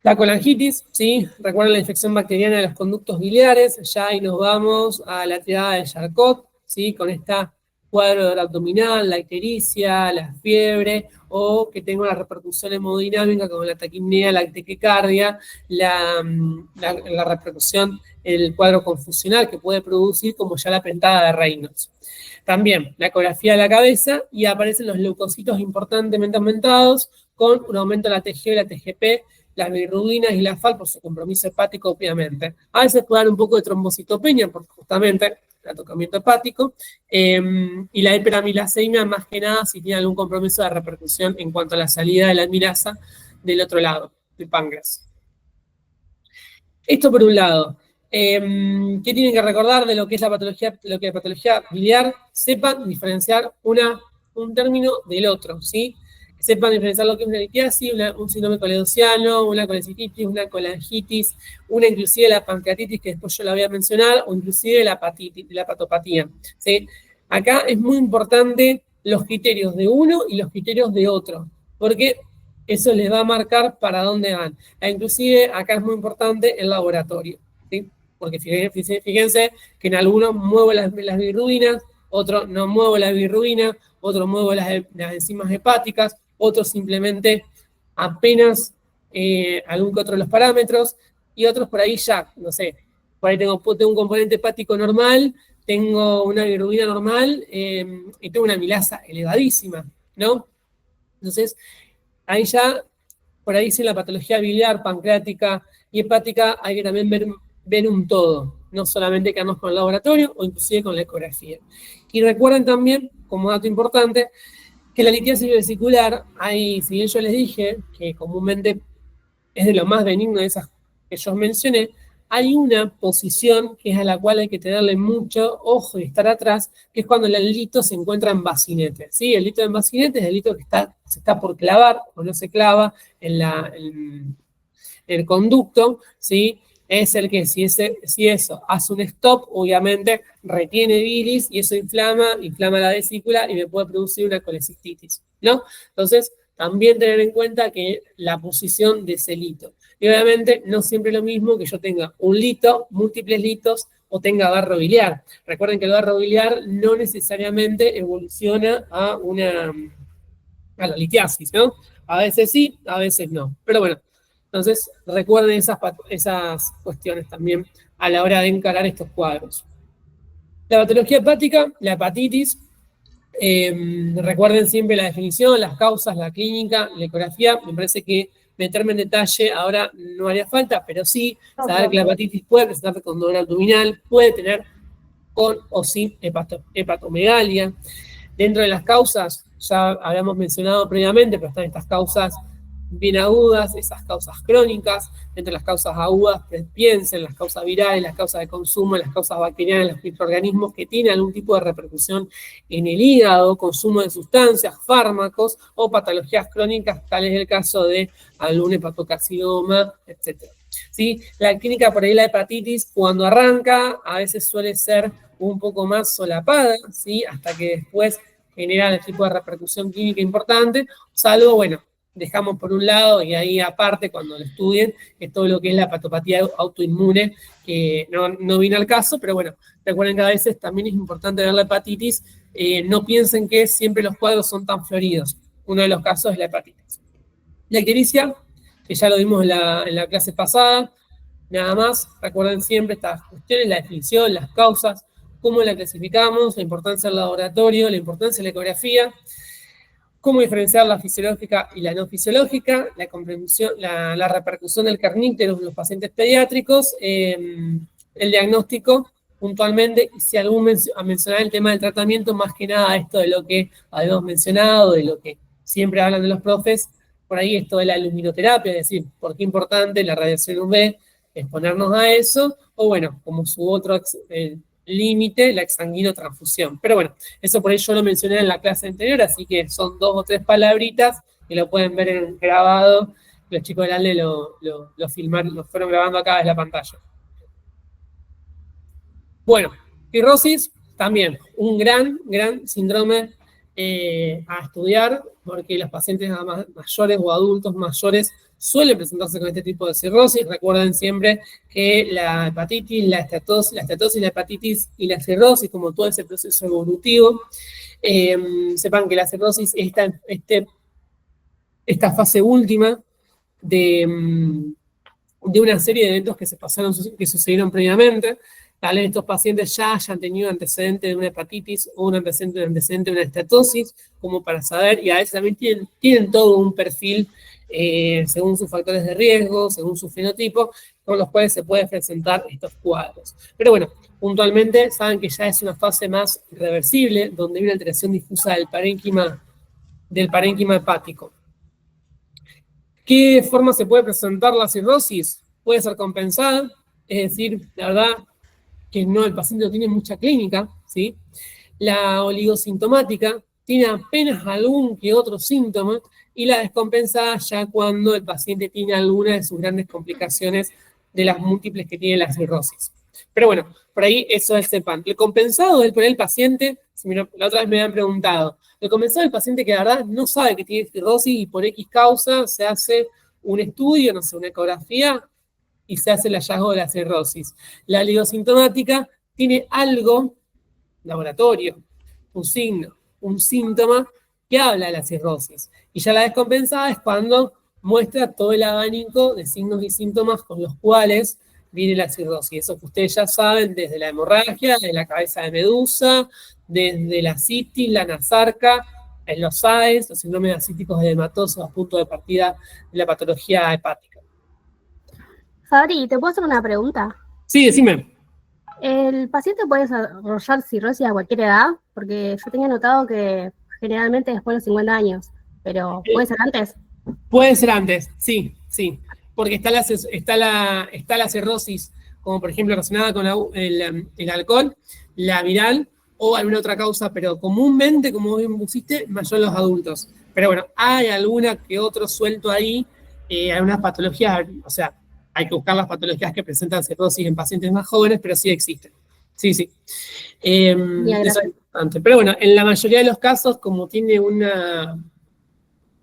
La colangitis, ¿sí? Recuerden la infección bacteriana de los conductos biliares, ya ahí nos vamos a la triada de Charcot, ¿sí? Con esta cuadro abdominal, la ictericia, la fiebre, o que tenga una repercusión hemodinámica como la taquipnea, la taquicardia, la repercusión, el cuadro confusional que puede producir como ya la pentada de Reynolds. También la ecografía de la cabeza y aparecen los leucocitos importantemente aumentados con un aumento de la TGO y la TGP, las bilirrubinas y la FAL por su compromiso hepático, obviamente. A veces puede dar un poco de trombocitopenia, porque justamente el atocamiento hepático, y la hiperamilasemia más que nada si tiene algún compromiso de repercusión en cuanto a la salida de la amilasa del otro lado, del páncreas. Esto por un lado. ¿Qué tienen que recordar de lo que es la patología biliar? Sepan diferenciar un término del otro, ¿sí? Sepan diferenciar lo que es una litiasis, un síndrome coledociano, una colecistitis, una colangitis, inclusive la pancreatitis, que después yo la voy a mencionar, o inclusive la hepatopatía, ¿sí? Acá es muy importante los criterios de uno y los criterios de otro, porque eso les va a marcar para dónde van. Inclusive acá es muy importante el laboratorio, ¿sí? Porque fíjense que en algunos muevo las bilirrubinas, otro no muevo las bilirrubinas, otro muevo las enzimas hepáticas, otros simplemente apenas algún que otro de los parámetros, y otros por ahí ya, no sé, por ahí tengo un componente hepático normal, tengo una bilirrubina normal, y tengo una amilasa elevadísima, ¿no? Entonces, ahí ya, por ahí sí la patología biliar, pancreática y hepática, hay que también ver un todo, no solamente quedarnos con el laboratorio o inclusive con la ecografía. Y recuerden también, como dato importante, que la litiasis vesicular, si bien yo les dije que comúnmente es de lo más benigno de esas que yo mencioné, hay una posición que es a la cual hay que tenerle mucho ojo y estar atrás, que es cuando el lito se encuentra en bacinete, ¿sí? El lito en bacinete es el lito que se está por clavar o no se clava en el conducto, ¿sí? Es el que si eso hace un stop, obviamente retiene bilis y eso inflama la vesícula y me puede producir una colecistitis, ¿no? Entonces, también tener en cuenta que la posición de ese lito. Y obviamente no siempre lo mismo que yo tenga un lito, múltiples litos, o tenga barro biliar. Recuerden que el barro biliar no necesariamente evoluciona a la litiasis, ¿no? A veces sí, a veces no. Pero bueno, entonces recuerden esas cuestiones también a la hora de encarar estos cuadros. La patología hepática, la hepatitis, recuerden siempre la definición, las causas, la clínica, la ecografía. Me parece que meterme en detalle ahora no haría falta, pero sí saber que la hepatitis puede presentarse con dolor abdominal, puede tener con o sin hepatomegalia. Dentro de las causas, ya habíamos mencionado previamente, pero están estas causas bien agudas, esas causas crónicas. Entre las causas agudas, piensen las causas virales, las causas de consumo, las causas bacterianas, los microorganismos que tienen algún tipo de repercusión en el hígado, consumo de sustancias, fármacos o patologías crónicas, tal es el caso de algún hepatocarcinoma, etc. ¿Sí? La clínica por ahí, la hepatitis, cuando arranca, a veces suele ser un poco más solapada, ¿sí? Hasta que después genera el tipo de repercusión clínica importante, salvo, bueno, dejamos por un lado, y ahí aparte, cuando lo estudien, es todo lo que es la hepatopatía autoinmune, que no vino al caso, pero bueno, recuerden que a veces también es importante ver la hepatitis, no piensen que siempre los cuadros son tan floridos. Uno de los casos es la hepatitis. La ictericia, que ya lo vimos en la clase pasada, nada más, recuerden siempre estas cuestiones, la definición, las causas, cómo la clasificamos, la importancia del laboratorio, la importancia de la ecografía, cómo diferenciar la fisiológica y la no fisiológica, la comprensión, la repercusión del carníctero en los pacientes pediátricos, el diagnóstico puntualmente, y si algún a mencionar el tema del tratamiento, más que nada esto de lo que habíamos mencionado, de lo que siempre hablan de los profes, por ahí esto de la luminoterapia, es decir, por qué importante la radiación UV, exponernos a eso, o bueno, como su otro límite, la exsanguinotransfusión. Pero bueno, eso por ahí yo lo mencioné en la clase anterior, así que son 2 o 3 palabritas que lo pueden ver en grabado. Los chicos del ALDE lo filmaron, lo fueron grabando acá desde la pantalla. Bueno, cirrosis, también un gran síndrome a estudiar, porque los pacientes mayores o adultos mayores suelen presentarse con este tipo de cirrosis. Recuerden siempre que la hepatitis, la estatosis, la hepatitis y la cirrosis, como todo ese proceso evolutivo, sepan que la cirrosis es esta fase última de una serie de eventos que sucedieron previamente. Tal vez estos pacientes ya hayan tenido antecedentes de una hepatitis o un antecedente de una estatosis, como para saber, y a veces también tienen todo un perfil según sus factores de riesgo, según su fenotipo, con los cuales se pueden presentar estos cuadros. Pero bueno, puntualmente saben que ya es una fase más irreversible, donde hay una alteración difusa del parénquima hepático. ¿Qué forma se puede presentar la cirrosis? Puede ser compensada, es decir, la verdad que no, el paciente no tiene mucha clínica, ¿sí? La oligosintomática tiene apenas algún que otro síntoma, y la descompensada ya cuando el paciente tiene alguna de sus grandes complicaciones de las múltiples que tiene la cirrosis. Pero bueno, por ahí eso es sepan. El compensado es por el paciente, la otra vez me habían preguntado, el compensado es el paciente que la verdad no sabe que tiene cirrosis y por X causa se hace un estudio, no sé, una ecografía, y se hace el hallazgo de la cirrosis. La oligosintomática tiene algo, laboratorio, un signo, un síntoma que habla de la cirrosis. Y ya la descompensada es cuando muestra todo el abanico de signos y síntomas con los cuales viene la cirrosis. Eso que ustedes ya saben, desde la hemorragia, desde la cabeza de medusa, desde la citis, la nasarca, los AES, los síndromes ascíticos edematosos a punto de partida de la patología hepática. Fabri, ¿te puedo hacer una pregunta? Sí, decime. ¿El paciente puede desarrollar cirrosis a cualquier edad? Porque yo tenía notado que generalmente después de los 50 años, pero ¿puede ser antes? Puede ser antes, sí, porque está la cirrosis, como por ejemplo relacionada con el alcohol, la viral o alguna otra causa, pero comúnmente, como bien pusiste, mayor en los adultos. Pero bueno, hay alguna que otro suelto ahí, algunas patologías, o sea, hay que buscar las patologías que presentan cirrosis en pacientes más jóvenes, pero sí existen. Sí. Eso es importante. Pero bueno, en la mayoría de los casos, como tiene un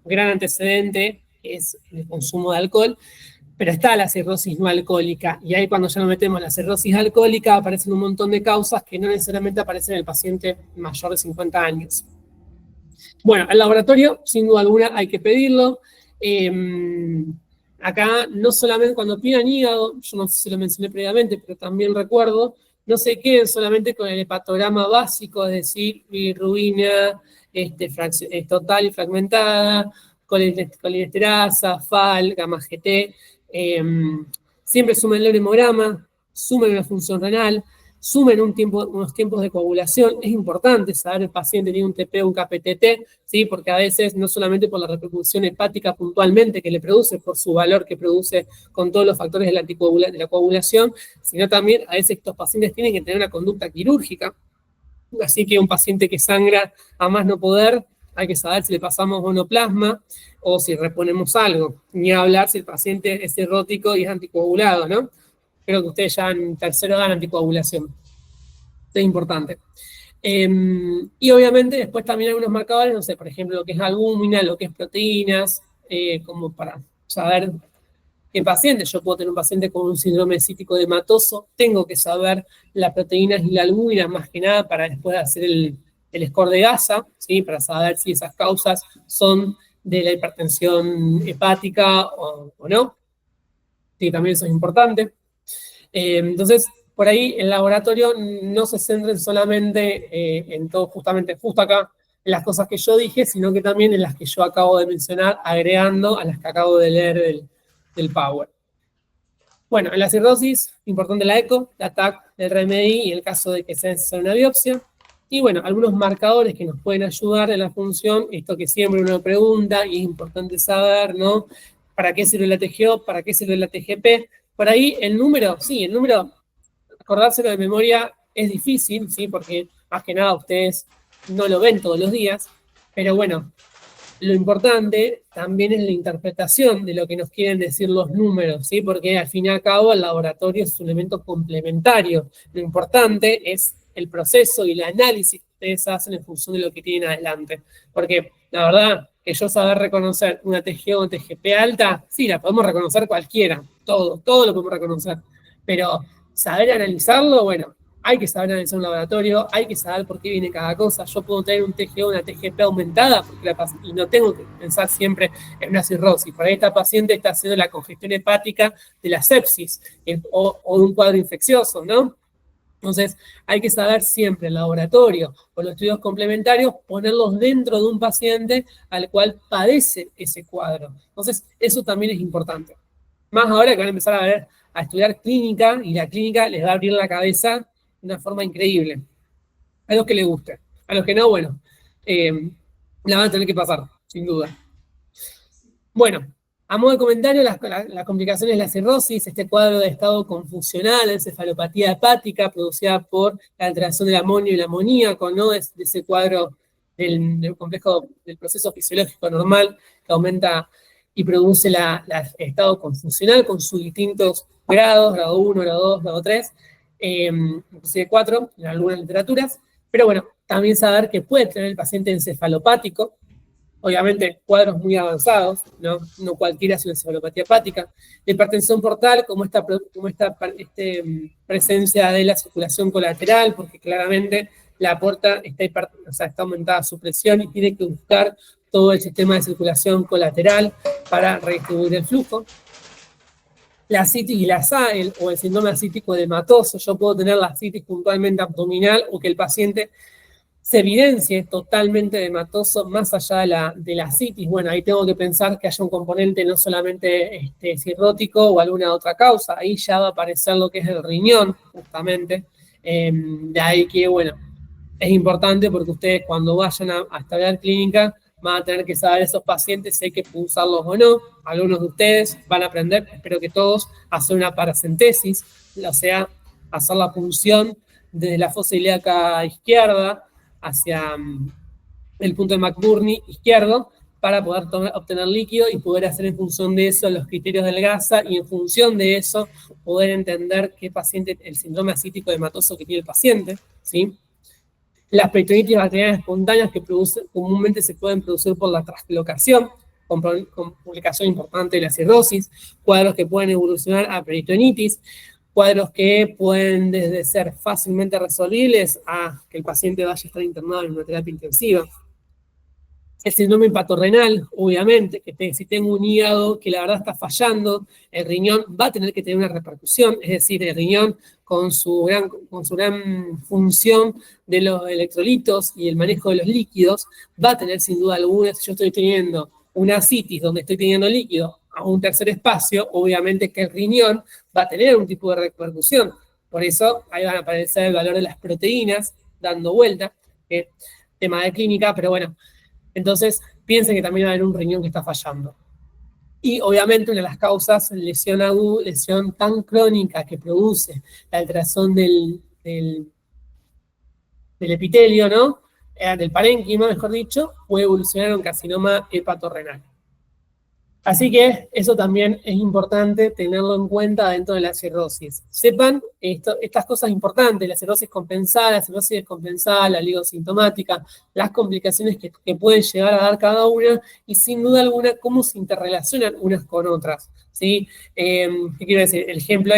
gran antecedente, es el consumo de alcohol, pero está la cirrosis no alcohólica, y ahí cuando ya nos metemos la cirrosis alcohólica, aparecen un montón de causas que no necesariamente aparecen en el paciente mayor de 50 años. Bueno, el laboratorio, sin duda alguna, hay que pedirlo. Acá, no solamente cuando pidan hígado, yo no sé si lo mencioné previamente, pero también recuerdo, no se queden solamente con el hepatograma básico, es decir, bilirrubina total y fragmentada, colinesterasa, FAL, gamma GT, siempre sumen el hemograma, sumen la función renal, sumen unos tiempos de coagulación. Es importante saber el paciente tiene un TP o un KPTT, ¿sí? Porque a veces no solamente por la repercusión hepática puntualmente que le produce, por su valor que produce con todos los factores de la coagulación, sino también a veces estos pacientes tienen que tener una conducta quirúrgica. Así que un paciente que sangra a más no poder, hay que saber si le pasamos monoplasma o si reponemos algo. Ni hablar si el paciente es cirrótico y es anticoagulado, ¿no? Creo que ustedes ya en tercero dan anticoagulación. Es importante. Y obviamente después también algunos marcadores, no sé, por ejemplo, lo que es albúmina, lo que es proteínas, como para saber qué paciente. Yo puedo tener un paciente con un síndrome cítico de hematoso, tengo que saber las proteínas y la albúmina más que nada para después hacer el score de Gasa, ¿sí? Para saber si esas causas son de la hipertensión hepática o no. Sí, también eso es importante. Entonces, por ahí el laboratorio no se centren solamente en todo, justo acá, en las cosas que yo dije, sino que también en las que yo acabo de mencionar, agregando a las que acabo de leer del Power. Bueno, en la cirrosis, importante la eco, la TAC, el RMI y el caso de que sea necesaria una biopsia. Y bueno, algunos marcadores que nos pueden ayudar en la función, esto que siempre uno pregunta y es importante saber, ¿no? ¿Para qué sirve la TGO? ¿Para qué sirve la TGP? Por ahí el número, acordárselo de memoria es difícil, ¿sí? Porque más que nada ustedes no lo ven todos los días, pero bueno, lo importante también es la interpretación de lo que nos quieren decir los números, ¿sí? Porque al fin y al cabo el laboratorio es un elemento complementario. Lo importante es el proceso y el análisis que ustedes hacen en función de lo que tienen adelante. Porque la verdad que yo saber reconocer una TGO o una TGP alta, sí, la podemos reconocer cualquiera, todo lo podemos reconocer. Pero saber analizarlo, bueno, hay que saber analizar un laboratorio, hay que saber por qué viene cada cosa. Yo puedo tener un TGO o una TGP aumentada y no tengo que pensar siempre en una cirrosis. Por ahí esta paciente está haciendo la congestión hepática de la sepsis o de un cuadro infeccioso, ¿no? Entonces, hay que saber siempre el laboratorio o los estudios complementarios, ponerlos dentro de un paciente al cual padece ese cuadro. Entonces, eso también es importante. Más ahora que van a empezar a estudiar clínica, y la clínica les va a abrir la cabeza de una forma increíble. A los que les guste. A los que no, bueno, la van a tener que pasar, sin duda. Bueno, a modo de comentario, las complicaciones de la cirrosis, este cuadro de estado confusional, encefalopatía hepática producida por la alteración del amonio y el amoníaco, ¿no? Es de ese cuadro del complejo del proceso fisiológico normal que aumenta y produce el estado confusional con sus distintos grados, grado 1, grado 2, grado 3, inclusive 4 en algunas literaturas. Pero bueno, también saber que puede tener el paciente encefalopático, obviamente cuadros muy avanzados, no cualquiera es una encefalopatía hepática, la hipertensión portal como esta presencia de la circulación colateral, porque claramente la porta está aumentada su presión y tiene que buscar todo el sistema de circulación colateral para redistribuir el flujo. La ascitis y la SAEL, o el síndrome ascítico de hematoso, yo puedo tener la ascitis puntualmente abdominal o que el paciente se evidencie totalmente de hematoso más allá de la ascitis. Bueno, ahí tengo que pensar que haya un componente no solamente cirrótico o alguna otra causa, ahí ya va a aparecer lo que es el riñón, justamente. De ahí que, bueno, es importante porque ustedes cuando vayan a estudiar clínica van a tener que saber esos pacientes si hay que pulsarlos o no. Algunos de ustedes van a aprender, espero que todos, a hacer una paracentesis, o sea, hacer la punción desde la fosa ilíaca izquierda hacia el punto de McBurney izquierdo para poder obtener líquido y poder hacer en función de eso los criterios del Gasa y en función de eso poder entender qué paciente, el síndrome ascítico de hematoso que tiene el paciente, ¿sí? Las peritonitis bacterianas espontáneas que comúnmente se pueden producir por la translocación, con complicación importante de la cirrosis, cuadros que pueden evolucionar a peritonitis, cuadros que pueden desde ser fácilmente resolvibles a que el paciente vaya a estar internado en una terapia intensiva. El síndrome hepatorrenal, obviamente, que si tengo un hígado que la verdad está fallando, el riñón va a tener que tener una repercusión, es decir, el riñón con su gran función de los electrolitos y el manejo de los líquidos, va a tener sin duda alguna, si yo estoy teniendo una ascitis donde estoy teniendo líquido a un tercer espacio, obviamente que el riñón va a tener un tipo de repercusión. Por eso ahí van a aparecer el valor de las proteínas dando vuelta, tema de clínica, pero bueno, entonces piensen que también va a haber un riñón que está fallando. Y obviamente una de las causas, lesión tan crónica que produce la alteración del epitelio, ¿no? Del parénquima, mejor dicho, puede evolucionar a un carcinoma hepatorrenal. Así que eso también es importante tenerlo en cuenta dentro de la cirrosis. Sepan estas cosas importantes, la cirrosis compensada, la cirrosis descompensada, la oligosintomática, las complicaciones que pueden llegar a dar cada una y sin duda alguna cómo se interrelacionan unas con otras, ¿sí? ¿Qué quiero decir? El ejemplo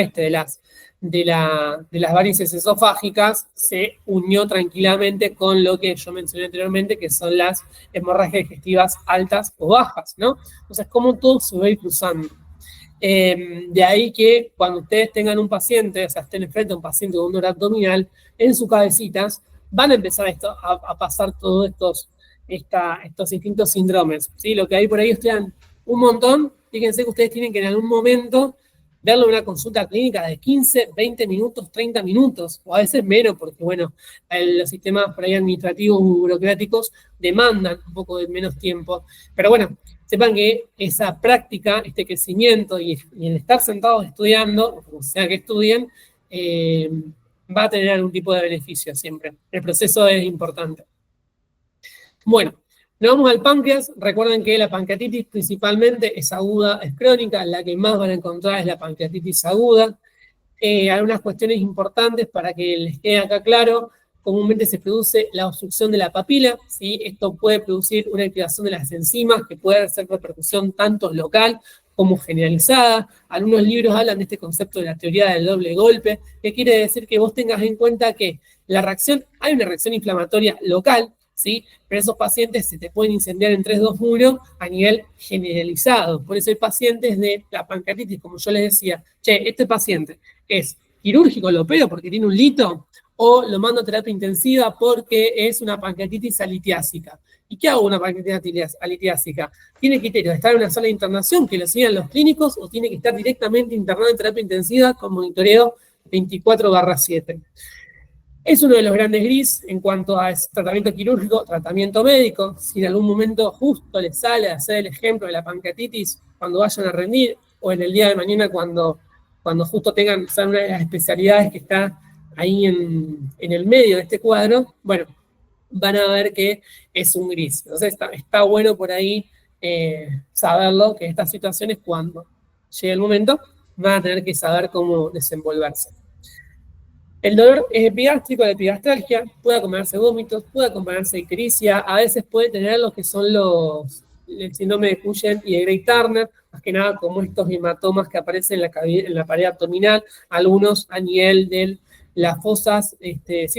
de las varices esofágicas se unió tranquilamente con lo que yo mencioné anteriormente, que son las hemorragias digestivas altas o bajas, ¿no? Entonces, cómo todo se va a ir cruzando. De ahí que cuando ustedes tengan un paciente, o sea, estén enfrente a un paciente con un dolor abdominal, en sus cabecitas van a empezar a pasar todos estos distintos síndromes, ¿sí? Lo que hay por ahí estudian un montón. Fíjense que ustedes tienen que en algún momento darle una consulta clínica de 15, 20 minutos, 30 minutos, o a veces menos, porque bueno, los sistemas por ahí administrativos u burocráticos demandan un poco de menos tiempo. Pero bueno, sepan que esa práctica, este crecimiento y el estar sentados estudiando, o sea que estudien, va a tener algún tipo de beneficio siempre. El proceso es importante. Bueno, nos vamos al páncreas. Recuerden que la pancreatitis principalmente es aguda, es crónica, la que más van a encontrar es la pancreatitis aguda. Algunas cuestiones importantes para que les quede acá claro: comúnmente se produce la obstrucción de la papila, ¿sí? Esto puede producir una activación de las enzimas que puede hacer repercusión tanto local como generalizada. Algunos libros hablan de este concepto de la teoría del doble golpe, que quiere decir que vos tengas en cuenta que hay una reacción inflamatoria local, ¿sí? Pero esos pacientes se te pueden incendiar en 3-2-1 a nivel generalizado. Por eso hay pacientes de la pancreatitis, como yo les decía, este paciente es quirúrgico, lo opero porque tiene un lito, o lo mando a terapia intensiva porque es una pancreatitis alitiásica. ¿Y qué hago una pancreatitis alitiásica? ¿Tiene criterio de estar en una sala de internación que lo sigan los clínicos o tiene que estar directamente internado en terapia intensiva con monitoreo 24/7? Es uno de los grandes gris en cuanto a tratamiento quirúrgico, tratamiento médico. Si en algún momento justo les sale a hacer el ejemplo de la pancreatitis cuando vayan a rendir, o en el día de mañana cuando justo tengan una de las especialidades que está ahí en el medio de este cuadro, bueno, van a ver que es un gris. Entonces está bueno por ahí saberlo, que estas situaciones, cuando llegue el momento, van a tener que saber cómo desenvolverse. El dolor epigástrico, la epigastralgia, puede acompañarse de vómitos, puede acompañarse de ictericia, a veces puede tener lo que son el síndrome de Cushing y de Grey-Turner, más que nada como estos hematomas que aparecen en la pared abdominal, algunos a nivel de las fosas, de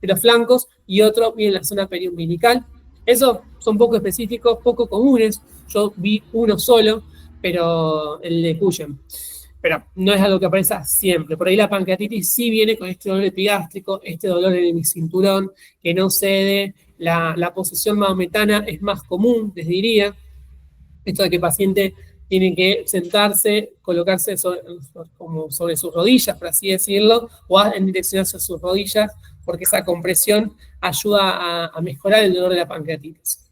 los flancos, y otro bien en la zona periumbilical. Esos son poco específicos, poco comunes. Yo vi uno solo, pero el de Cushing. Pero no es algo que aparezca siempre. Por ahí la pancreatitis sí viene con este dolor epigástrico, este dolor en el cinturón, que no cede. La posición maometana es más común, les diría. Esto de que el paciente tiene que sentarse, colocarse sobre sus rodillas, por así decirlo, o en dirección hacia sus rodillas, porque esa compresión ayuda a mejorar el dolor de la pancreatitis.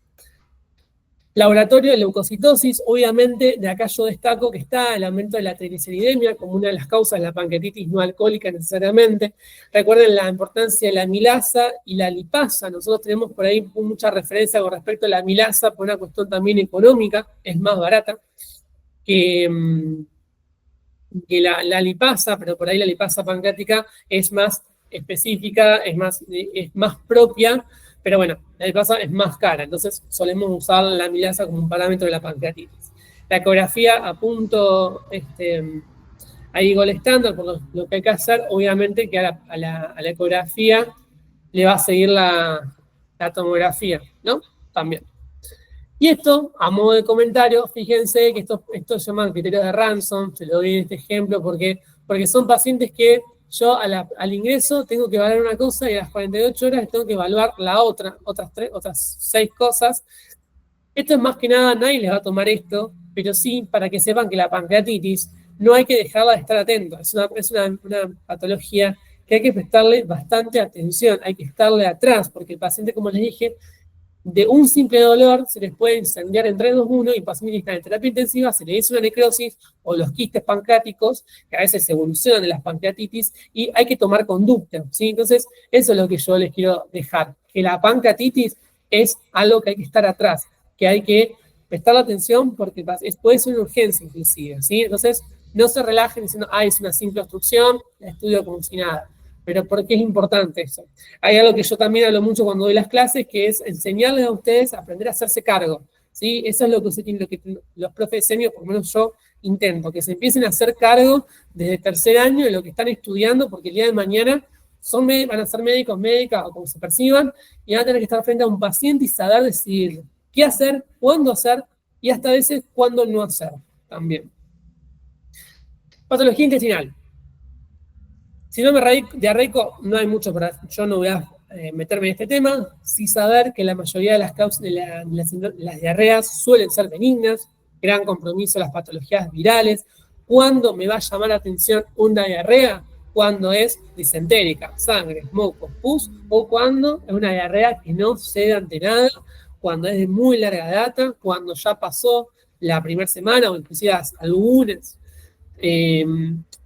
Laboratorio de leucocitosis, obviamente de acá yo destaco que está el aumento de la trigliceridemia como una de las causas de la pancreatitis no alcohólica necesariamente. Recuerden la importancia de la amilasa y la lipasa. Nosotros tenemos por ahí mucha referencia con respecto a la amilasa por una cuestión también económica, es más barata que la lipasa, pero por ahí la lipasa pancreática es más específica, es más propia. Pero bueno, la lipasa es más cara, entonces solemos usar la amilasa como un parámetro de la pancreatitis. La ecografía apunto ahí gol estándar, por lo que hay que hacer, obviamente que a la ecografía le va a seguir la tomografía, ¿no? También. Y esto, a modo de comentario, fíjense que esto se llama criterios de Ransom, se lo doy en este ejemplo porque son pacientes que yo al ingreso tengo que evaluar una cosa y a las 48 horas tengo que evaluar la otras 6 cosas. Esto es más que nada, nadie les va a tomar esto, pero sí para que sepan que la pancreatitis no hay que dejarla de estar atento. Es una patología que hay que prestarle bastante atención, hay que estarle atrás, porque el paciente, como les dije, de un simple dolor se les puede incendiar en 3, 2, 1 y el paciente está en terapia intensiva, se le dice una necrosis o los quistes pancreáticos, que a veces evolucionan de las pancreatitis, y hay que tomar conducta, ¿sí? Entonces, eso es lo que yo les quiero dejar, que la pancreatitis es algo que hay que estar atrás, que hay que prestar atención porque puede ser una urgencia inclusive, ¿sí? Entonces, no se relajen diciendo, es una simple obstrucción, la estudio como si nada. Pero ¿por qué es importante eso? Hay algo que yo también hablo mucho cuando doy las clases, que es enseñarles a ustedes a aprender a hacerse cargo, ¿sí? Eso es lo que los profes de senior, por lo menos yo intento, que se empiecen a hacer cargo desde el tercer año de lo que están estudiando, porque el día de mañana van a ser médicos, médicas, o como se perciban, y van a tener que estar frente a un paciente y saber decidir qué hacer, cuándo hacer, y hasta a veces cuándo no hacer también. Patología intestinal. Síndrome diarreico, no hay mucho para... Yo no voy a meterme en este tema, sí saber que la mayoría de las causas de las diarreas suelen ser benignas, gran compromiso las patologías virales. ¿Cuándo me va a llamar la atención una diarrea? Cuando es disentérica, sangre, mocos, pus, o cuando es una diarrea que no cede ante nada, cuando es de muy larga data, cuando ya pasó la primera semana o inclusive algunas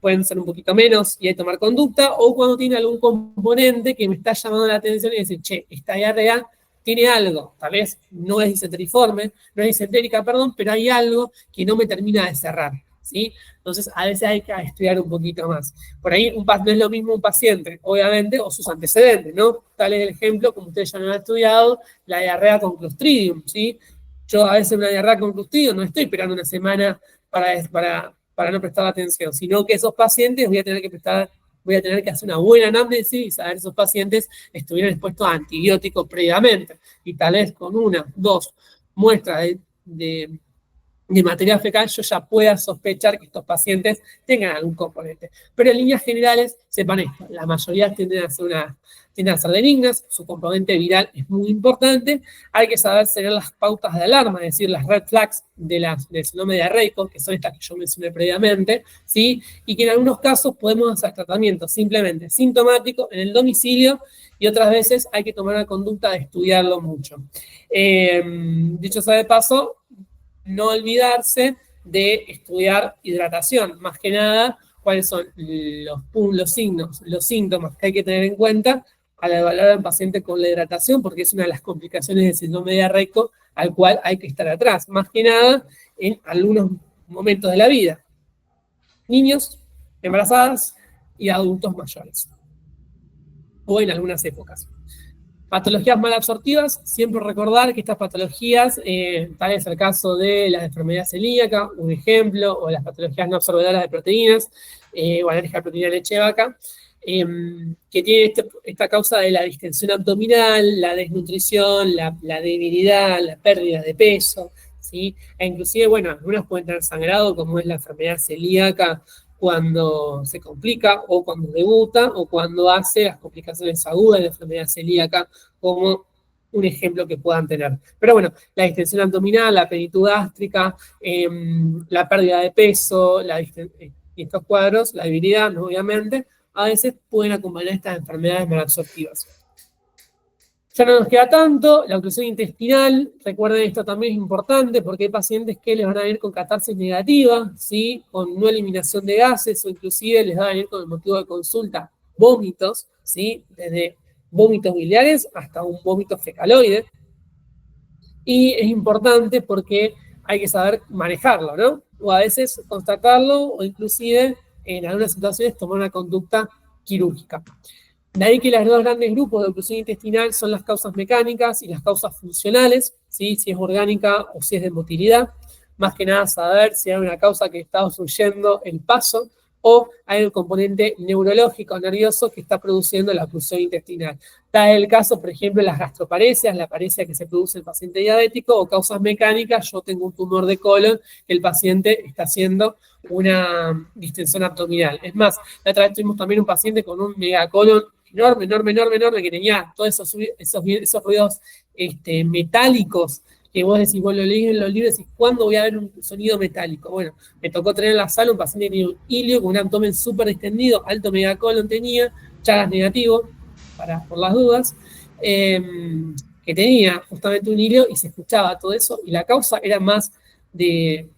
pueden ser un poquito menos y hay que tomar conducta, o cuando tiene algún componente que me está llamando la atención y decir, che, esta diarrea tiene algo, tal vez no es disenteriforme, no es disentérica, perdón, pero hay algo que no me termina de cerrar, ¿sí? Entonces, a veces hay que estudiar un poquito más. Por ahí no es lo mismo un paciente, obviamente, o sus antecedentes, ¿no? Tal es el ejemplo, como ustedes ya lo han estudiado, la diarrea con Clostridium, ¿sí? Yo a veces una diarrea con Clostridium no estoy esperando una semana para no prestar atención, sino que esos pacientes voy a tener que hacer una buena anamnesis y saber si esos pacientes estuvieron expuestos a antibióticos previamente, y tal vez con 1, 2 muestras de material fecal yo ya pueda sospechar que estos pacientes tengan algún componente. Pero en líneas generales, sepan esto, la mayoría tienden a ser benignas, su componente viral es muy importante, hay que saber seguir las pautas de alarma, es decir, las red flags del síndrome diarreico, que son estas que yo mencioné previamente, ¿sí? Y que en algunos casos podemos hacer tratamiento simplemente sintomático en el domicilio, y otras veces hay que tomar la conducta de estudiarlo mucho. Dicho sea de paso, no olvidarse de estudiar hidratación, más que nada, cuáles son los síntomas que hay que tener en cuenta al evaluar al paciente con la hidratación, porque es una de las complicaciones del síndrome diarreico al cual hay que estar atrás, más que nada en algunos momentos de la vida. Niños, embarazadas y adultos mayores, o en algunas épocas. Patologías malabsortivas, siempre recordar que estas patologías, tal es el caso de la enfermedad celíaca, un ejemplo, o las patologías no absorbedoras de proteínas, o alergia a proteína de leche de vaca, que tiene esta causa de la distensión abdominal, la desnutrición, la debilidad, la pérdida de peso, ¿sí? E inclusive, bueno, algunas pueden tener sangrado, como es la enfermedad celíaca, cuando se complica, o cuando debuta, o cuando hace las complicaciones agudas de la enfermedad celíaca, como un ejemplo que puedan tener. Pero bueno, la distensión abdominal, la plenitud gástrica, la pérdida de peso, y estos cuadros, la debilidad, ¿no? Obviamente, a veces pueden acompañar estas enfermedades malabsortivas. Ya no nos queda tanto, la oclusión intestinal, recuerden esto también es importante porque hay pacientes que les van a venir con catarsis negativa, ¿sí? Con no eliminación de gases, o inclusive les va a venir con el motivo de consulta vómitos, ¿sí? Desde vómitos biliares hasta un vómito fecaloide. Y es importante porque hay que saber manejarlo, ¿no? O a veces constatarlo, o inclusive en algunas situaciones tomar una conducta quirúrgica. De ahí que los dos grandes grupos de oclusión intestinal son las causas mecánicas y las causas funcionales, ¿sí? Si es orgánica o si es de motilidad. Más que nada saber si hay una causa que está obstruyendo el paso o hay un componente neurológico nervioso que está produciendo la oclusión intestinal. Está el caso, por ejemplo, de las gastroparesias, la paresia que se produce en el paciente diabético, o causas mecánicas, yo tengo un tumor de colon que el paciente está haciendo una distensión abdominal. Es más, la otra vez tuvimos también un paciente con un megacolon enorme, que tenía todos esos ruidos metálicos que vos decís, vos lo leís en los libros y decís, ¿cuándo voy a ver un sonido metálico? Bueno, me tocó tener en la sala un paciente que tenía un ilio con un abdomen súper distendido, alto megacolon tenía, Chagas negativo, por las dudas, que tenía justamente un ilio y se escuchaba todo eso, y la causa era más de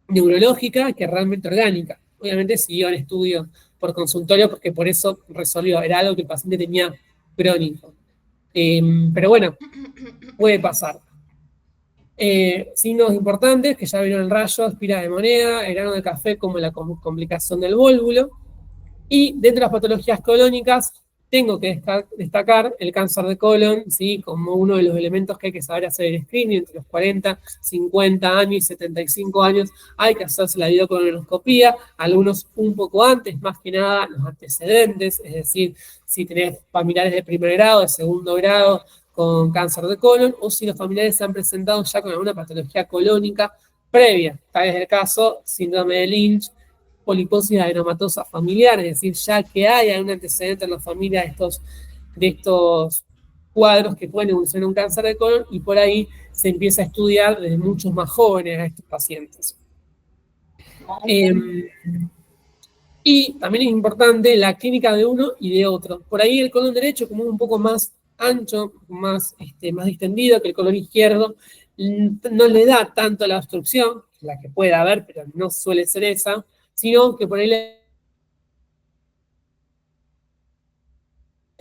neurológica que realmente orgánica. Obviamente siguió en estudio por consultorio porque por eso resolvió, era algo que el paciente tenía crónico. Pero bueno, puede pasar. Signos importantes que ya vieron el rayo, espiral de moneda, el grano de café como la complicación del vólvulo. Y dentro de las patologías colónicas, tengo que destacar el cáncer de colon, ¿sí? Como uno de los elementos que hay que saber hacer el screening entre los 40, 50 años y 75 años. Hay que hacerse la videocolonoscopía, algunos un poco antes, más que nada los antecedentes, es decir, si tenés familiares de primer grado, de segundo grado, con cáncer de colon, o si los familiares se han presentado ya con alguna patología colónica previa. Tal es el caso, síndrome de Lynch, poliposis adenomatosa familiar, es decir, ya que hay un antecedente en la familia de estos cuadros que pueden evolucionar un cáncer de colon, y por ahí se empieza a estudiar desde muchos más jóvenes a estos pacientes. Y también es importante la clínica de uno y de otro. Por ahí el colon derecho, como es un poco más ancho, más distendido que el colon izquierdo, no le da tanto la obstrucción, la que puede haber, pero no suele ser esa, sino que por ahí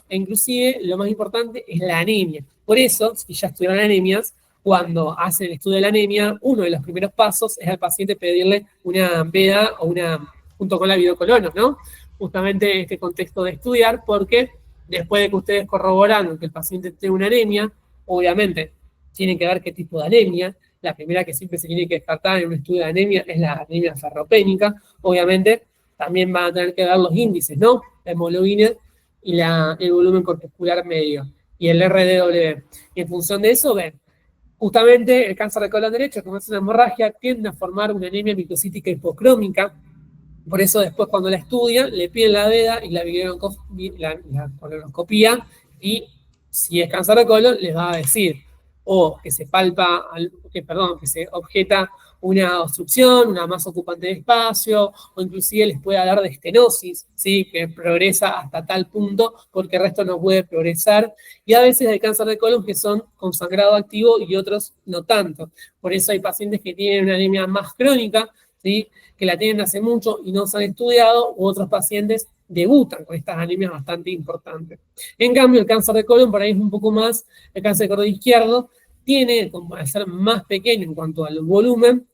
inclusive lo más importante es la anemia. Por eso, si ya estudiaron anemias, cuando hacen el estudio de la anemia, uno de los primeros pasos es al paciente pedirle una veda o junto con la videocolono, ¿no? Justamente este contexto de estudiar, porque después de que ustedes corroboraron que el paciente tiene una anemia, obviamente tienen que ver qué tipo de anemia. La primera que siempre se tiene que descartar en un estudio de anemia es la anemia ferropénica. Obviamente también van a tener que ver los índices, ¿no? La hemoglobina y el volumen corpuscular medio, y el RDW. Y en función de eso, ven, justamente el cáncer de colon derecho, como es una hemorragia, tiende a formar una anemia microcítica hipocrómica. Por eso después cuando la estudian, le piden la veda y la colonoscopía, y si es cáncer de colon, les va a decir o que se que se objeta una obstrucción, una masa ocupante de espacio, o inclusive les puede hablar de estenosis, ¿sí? Que progresa hasta tal punto porque el resto no puede progresar. Y a veces hay cáncer de colon que son con sangrado activo y otros no tanto. Por eso hay pacientes que tienen una anemia más crónica, ¿sí? Que la tienen hace mucho y no se han estudiado, u otros pacientes debutan con estas anemias bastante importantes. En cambio, el cáncer de colon por ahí es un poco más, el cáncer de colon izquierdo, tiene, como al ser más pequeño en cuanto al volumen,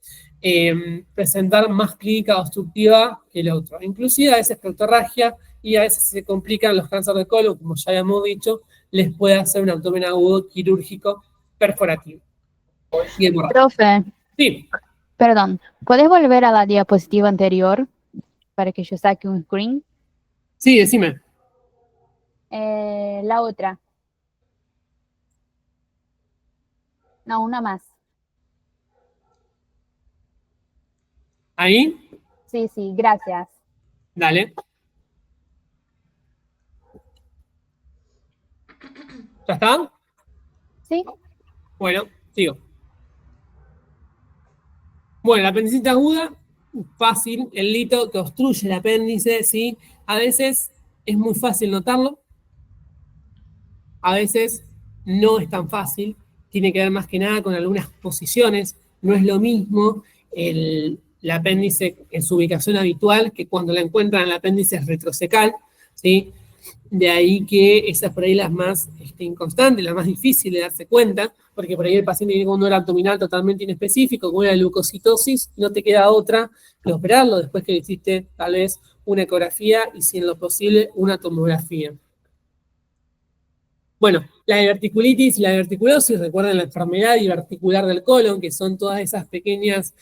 presentar más clínica obstructiva que el otro. Inclusive a veces proctorragia, y a veces se complican los cánceres de colon, como ya habíamos dicho, les puede hacer un abdomen agudo quirúrgico perforativo. Profe, Sí. perdón, ¿podés volver a la diapositiva anterior para que yo saque un screen? Sí, decime. La otra. No, una más. ¿Ahí? Sí, gracias. Dale. ¿Ya está? Sí. Bueno, sigo. Bueno, la apendicitis aguda, fácil, el lito que obstruye el apéndice, ¿sí? A veces es muy fácil notarlo, a veces no es tan fácil, tiene que ver más que nada con algunas posiciones, no es lo mismo el apéndice en su ubicación habitual que cuando la encuentran en el apéndice retrocecal, ¿sí? De ahí que esa es por ahí la más inconstante, la más difícil de darse cuenta, porque por ahí el paciente tiene un dolor abdominal totalmente inespecífico, como la leucocitosis, y no te queda otra que operarlo después que le hiciste tal vez una ecografía y, si en lo posible, una tomografía. Bueno, la diverticulitis y la diverticulosis, recuerden la enfermedad diverticular del colon, que son todas esas pequeñas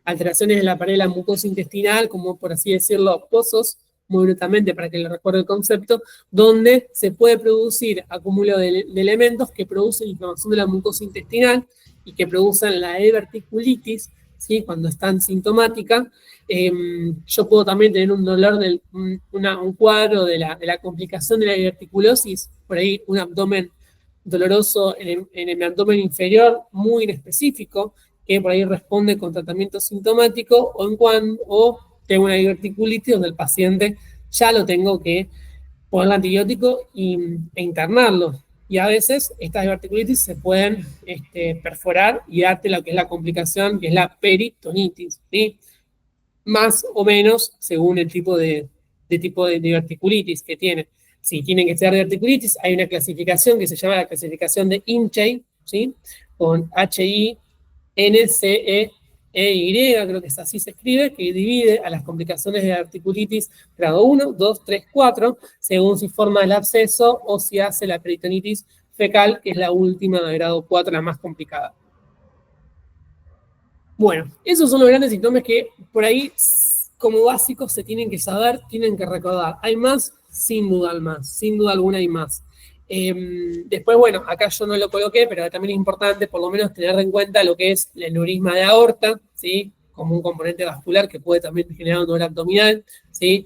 alteraciones de la pared de la mucosa intestinal, como por así decirlo, pozos, muy brutalmente para que le recuerde el concepto, donde se puede producir acúmulo de elementos que producen inflamación de la mucosa intestinal y que producen la diverticulitis, ¿sí? Cuando es tan sintomática. Yo puedo también tener un dolor, un cuadro de la complicación de la diverticulosis, por ahí un abdomen doloroso en el abdomen inferior muy específico, que por ahí responde con tratamiento sintomático, o tengo una diverticulitis donde el paciente ya lo tengo que poner antibiótico e internarlo. Y a veces estas diverticulitis se pueden perforar y darte lo que es la complicación, que es la peritonitis, ¿sí? Más o menos según el tipo de diverticulitis que tiene. Si tienen que ser diverticulitis, hay una clasificación que se llama la clasificación de INCHEI, ¿sí? Con HINCEEY, creo que es así se escribe, que divide a las complicaciones de diverticulitis grado 1, 2, 3, 4, según si forma el absceso o si hace la peritonitis fecal, que es la última de grado 4, la más complicada. Bueno, esos son los grandes síntomas que por ahí, como básicos, se tienen que saber, tienen que recordar. ¿Hay más? Sin duda alguna hay más. Después, bueno, acá yo no lo coloqué, pero también es importante por lo menos tener en cuenta lo que es el aneurisma de aorta, ¿sí? Como un componente vascular que puede también generar un dolor abdominal, ¿sí?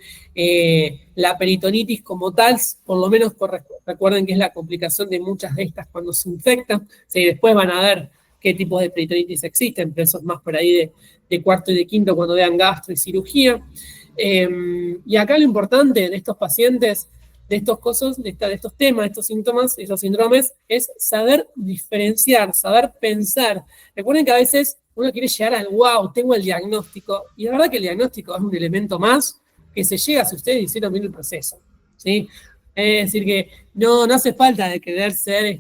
La peritonitis como tal, por lo menos recuerden que es la complicación de muchas de estas cuando se infectan, ¿sí? Después van a ver qué tipos de peritonitis existen, pero eso es más por ahí de cuarto y de quinto cuando vean gastro y cirugía. Y acá lo importante de estos pacientes, de estos temas, de estos síntomas, de estos síndromes, es saber diferenciar, saber pensar. Recuerden que a veces uno quiere llegar al wow, tengo el diagnóstico, y la verdad que el diagnóstico es un elemento más que se llega si ustedes hicieron bien el proceso, ¿sí? Es decir, que no hace falta de querer ser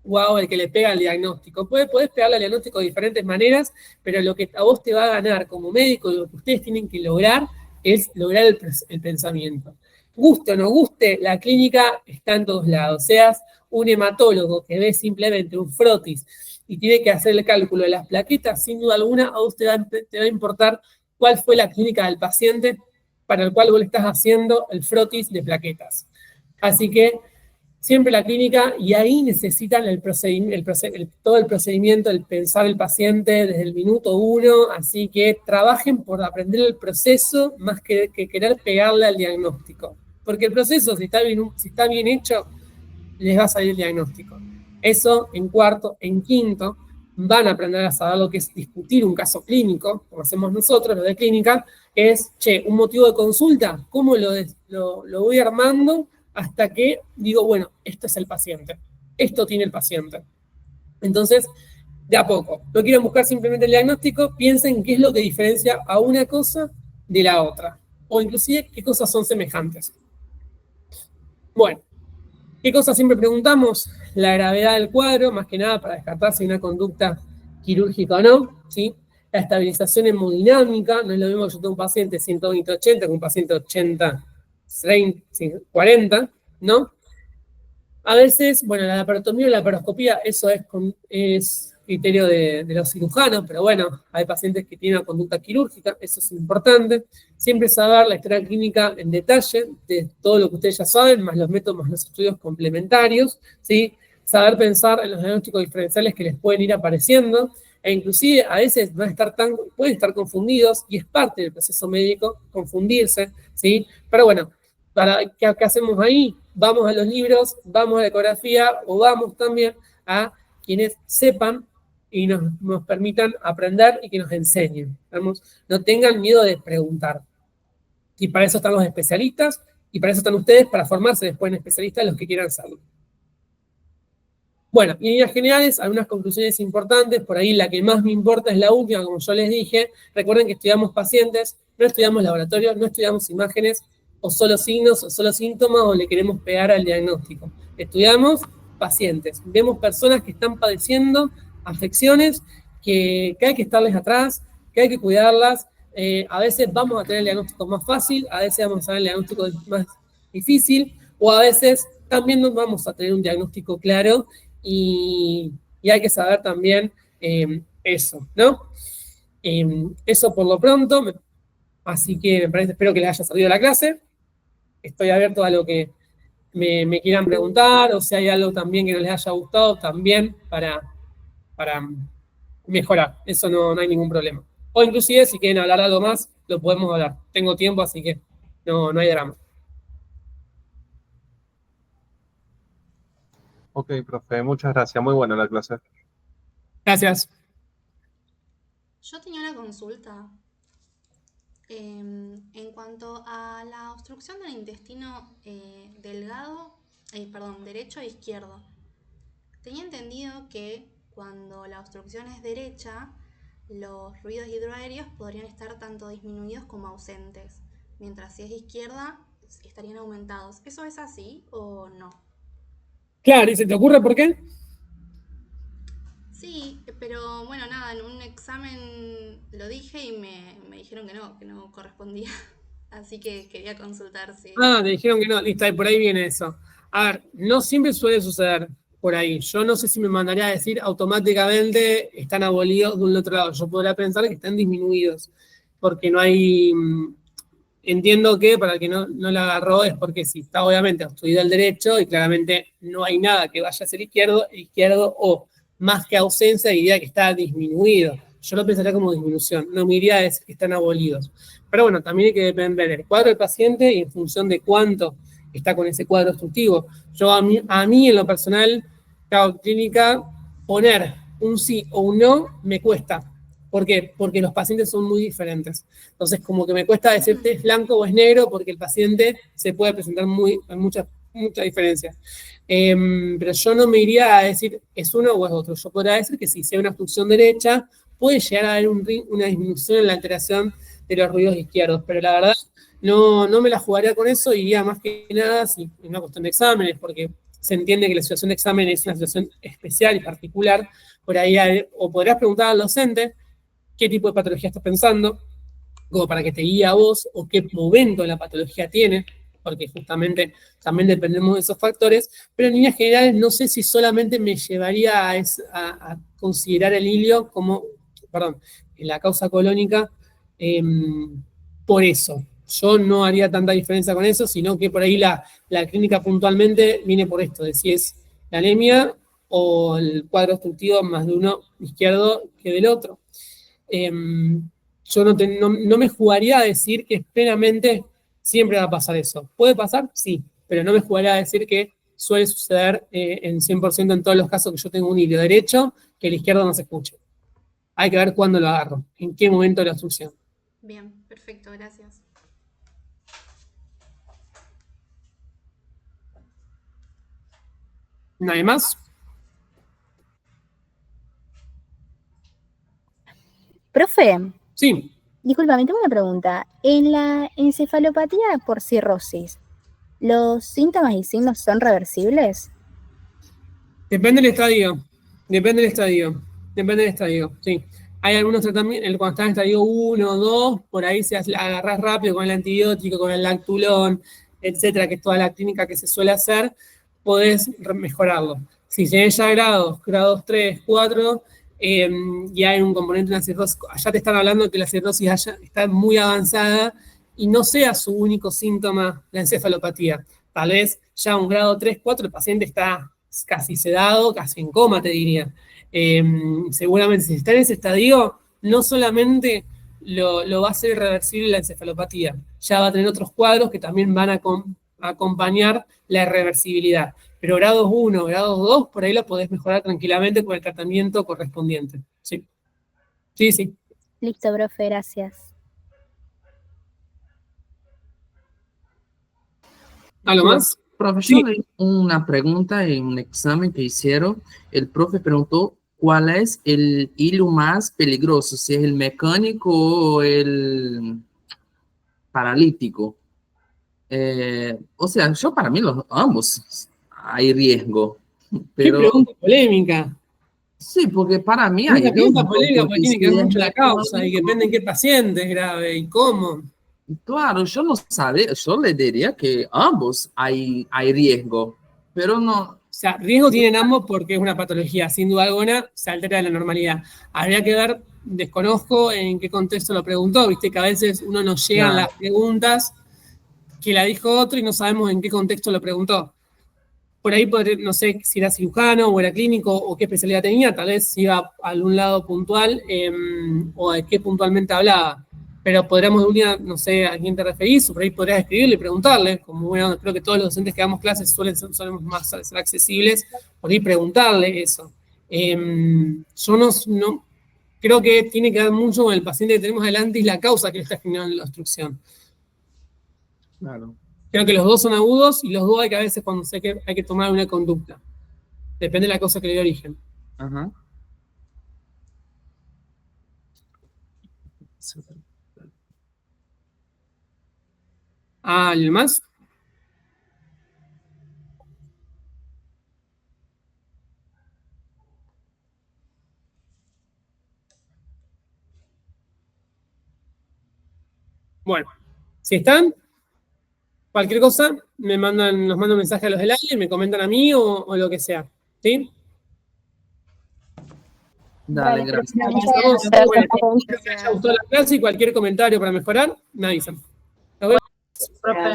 wow, el que le pega al diagnóstico. Podés pegarle al diagnóstico de diferentes maneras, pero lo que a vos te va a ganar como médico, lo que ustedes tienen que lograr, es lograr el pensamiento. Guste o no guste, la clínica está en todos lados. Seas un hematólogo que ve simplemente un frotis y tiene que hacer el cálculo de las plaquetas, sin duda alguna, a vos te va a importar cuál fue la clínica del paciente para el cual vos le estás haciendo el frotis de plaquetas. Así que siempre la clínica, y ahí necesitan todo el procedimiento, el pensar el paciente desde el minuto 1, así que trabajen por aprender el proceso más que querer pegarle al diagnóstico. Porque el proceso, si está bien hecho, les va a salir el diagnóstico. Eso en cuarto, en quinto, van a aprender a saber lo que es discutir un caso clínico, como hacemos nosotros, lo de clínica, es, un motivo de consulta, ¿cómo lo voy armando? Hasta que digo, bueno, esto es el paciente, esto tiene el paciente. Entonces, de a poco, no quieren buscar simplemente el diagnóstico, piensen qué es lo que diferencia a una cosa de la otra, o inclusive qué cosas son semejantes. Bueno, ¿qué cosas siempre preguntamos? La gravedad del cuadro, más que nada para descartar si hay una conducta quirúrgica o no, ¿sí? La estabilización hemodinámica, no es lo mismo que yo tengo un paciente 120-80 que un paciente 80-40, ¿no? A veces, bueno, la laparotomía y la laparoscopía, eso es criterio de los cirujanos, pero bueno, hay pacientes que tienen una conducta quirúrgica, eso es importante. Siempre saber la historia clínica en detalle, de todo lo que ustedes ya saben, más los métodos, más los estudios complementarios, ¿sí? Saber pensar en los diagnósticos diferenciales que les pueden ir apareciendo, e inclusive a veces pueden estar confundidos, y es parte del proceso médico confundirse, ¿sí? Pero bueno, ¿qué hacemos ahí? Vamos a los libros, vamos a la ecografía, o vamos también a quienes sepan y nos permitan aprender y que nos enseñen. ¿Vamos? No tengan miedo de preguntar. Y para eso están los especialistas, y para eso están ustedes, para formarse después en especialistas los que quieran serlo. Bueno, y en líneas generales, algunas conclusiones importantes, por ahí la que más me importa es la última, como yo les dije. Recuerden que estudiamos pacientes, no estudiamos laboratorios, no estudiamos imágenes, o solo signos, o solo síntomas, o le queremos pegar al diagnóstico. Estudiamos pacientes, vemos personas que están padeciendo afecciones que hay que estarles atrás, que hay que cuidarlas. A veces vamos a tener el diagnóstico más fácil, a veces vamos a tener el diagnóstico más difícil, o a veces también no vamos a tener un diagnóstico claro, y hay que saber también eso, ¿no? Eso por lo pronto, así que espero que les haya servido la clase. Estoy abierto a lo que me quieran preguntar, o si hay algo también que no les haya gustado, también para mejorar. Eso no hay ningún problema. O inclusive, si quieren hablar algo más, lo podemos hablar. Tengo tiempo, así que no hay drama. Ok, profe, muchas gracias. Muy buena la clase. Gracias. Yo tenía una consulta. En cuanto a la obstrucción del intestino derecho e izquierdo. Tenía entendido que cuando la obstrucción es derecha, los ruidos hidroaéreos podrían estar tanto disminuidos como ausentes, mientras si es izquierda, estarían aumentados. ¿Eso es así o no? Claro, ¿y se te ocurre por qué? Sí, pero bueno, nada, en un examen lo dije y me dijeron que no correspondía. Así que quería consultar si... Ah, te dijeron que no, listo, y por ahí viene eso. A ver, no siempre suele suceder por ahí. Yo no sé si me mandaría a decir automáticamente están abolidos de un otro lado. Yo podría pensar que están disminuidos, porque no hay... Entiendo que para el que no la agarró es porque sí, está obviamente obstruido el derecho y claramente no hay nada que vaya a ser izquierdo o más que ausencia diría que está disminuido. Yo lo pensaría como disminución, no me iría a decir que están abolidos. Pero bueno, también hay que depender del cuadro del paciente y en función de cuánto está con ese cuadro obstructivo. Yo a mí en lo personal, cada clínica, poner un sí o un no me cuesta. ¿Por qué? Porque los pacientes son muy diferentes. Entonces, como que me cuesta decirte es blanco o es negro, porque el paciente se puede presentar en mucha diferencia. Pero yo no me iría a decir es uno o es otro. Yo podría decir que si sea una obstrucción derecha, puede llegar a haber una disminución en la alteración de los ruidos izquierdos. Pero la verdad, no me la jugaría con eso, iría más que nada si es una cuestión de exámenes, porque se entiende que la situación de examen es una situación especial y particular. Por ahí, o podrías preguntar al docente qué tipo de patología estás pensando, como para que te guíe a vos, o qué momento la patología tiene, porque justamente también dependemos de esos factores, pero en líneas generales no sé si solamente me llevaría a considerar el hilio como, la causa colónica, por eso. Yo no haría tanta diferencia con eso, sino que por ahí la clínica puntualmente viene por esto, de si es la anemia o el cuadro obstructivo más de uno izquierdo que del otro. Yo no me jugaría a decir que plenamente siempre va a pasar eso. ¿Puede pasar? Sí, pero no me jugaría a decir que suele suceder en 100% en todos los casos que yo tengo un hilo derecho, que el izquierdo no se escuche. Hay que ver cuándo lo agarro, en qué momento de la obstrucción. Bien, perfecto, gracias. ¿Nadie más? Profe, Sí. discúlpame, tengo una pregunta. En la encefalopatía por cirrosis, ¿los síntomas y signos son reversibles? Depende del estadio, sí. Hay algunos tratamientos, cuando está en estadio 1 o 2, por ahí se agarrás rápido con el antibiótico, con el lactulón, etcétera, que es toda la clínica que se suele hacer, podés mejorarlo. Si tenés ya grados 3, 4, y hay un componente de una cirrosis, allá te están hablando de que la cirrosis está muy avanzada y no sea su único síntoma la encefalopatía. Tal vez ya un grado 3, 4, el paciente está casi sedado, casi en coma, te diría. Seguramente si está en ese estadio, no solamente lo va a hacer irreversible la encefalopatía, ya va a tener otros cuadros que también van a acompañar la irreversibilidad. Pero grados 1, grados 2, por ahí lo podés mejorar tranquilamente con el tratamiento correspondiente. Sí. Sí. Listo, profe, gracias. ¿Algo más? Profesor, sí. Una pregunta en un examen que hicieron, el profe preguntó cuál es el hilo más peligroso, si es el mecánico o el paralítico. O sea, yo para mí ambos hay riesgo. Pero, ¿qué pregunta polémica? Sí, porque para mí hay pregunta riesgo, polémica porque tiene que ver mucho la causa y depende en qué paciente es grave y cómo. Claro, yo no sabía, yo le diría que ambos hay riesgo, pero no. O sea, riesgo tienen ambos porque es una patología, sin duda alguna, se altera de la normalidad. Habría que ver, desconozco en qué contexto lo preguntó, viste que a veces uno nos llegan las preguntas que la dijo otro y no sabemos en qué contexto lo preguntó. Por ahí, no sé si era cirujano o era clínico o qué especialidad tenía, tal vez iba a algún lado puntual o de qué puntualmente hablaba. pero podríamos de un día, no sé, a quién te referís, o por ahí podrías escribirle y preguntarle, como bueno, creo que todos los docentes que damos clases solemos más ser accesibles, por ahí preguntarle eso. Yo no creo que tiene que ver mucho con el paciente que tenemos delante y la causa que le está generando la obstrucción. Claro. Creo que los dos son agudos y los dos hay que a veces cuando sé que hay que tomar una conducta. Depende de la causa que le dé origen. Ajá. ¿Alguien más? Bueno, si están, cualquier cosa, nos mandan un mensaje a los del aire, me comentan a mí o lo que sea. ¿Sí? Dale, gracias. Bueno, espero que les haya gustado la clase y cualquier comentario para mejorar, me avisan. Nos vemos. Profe,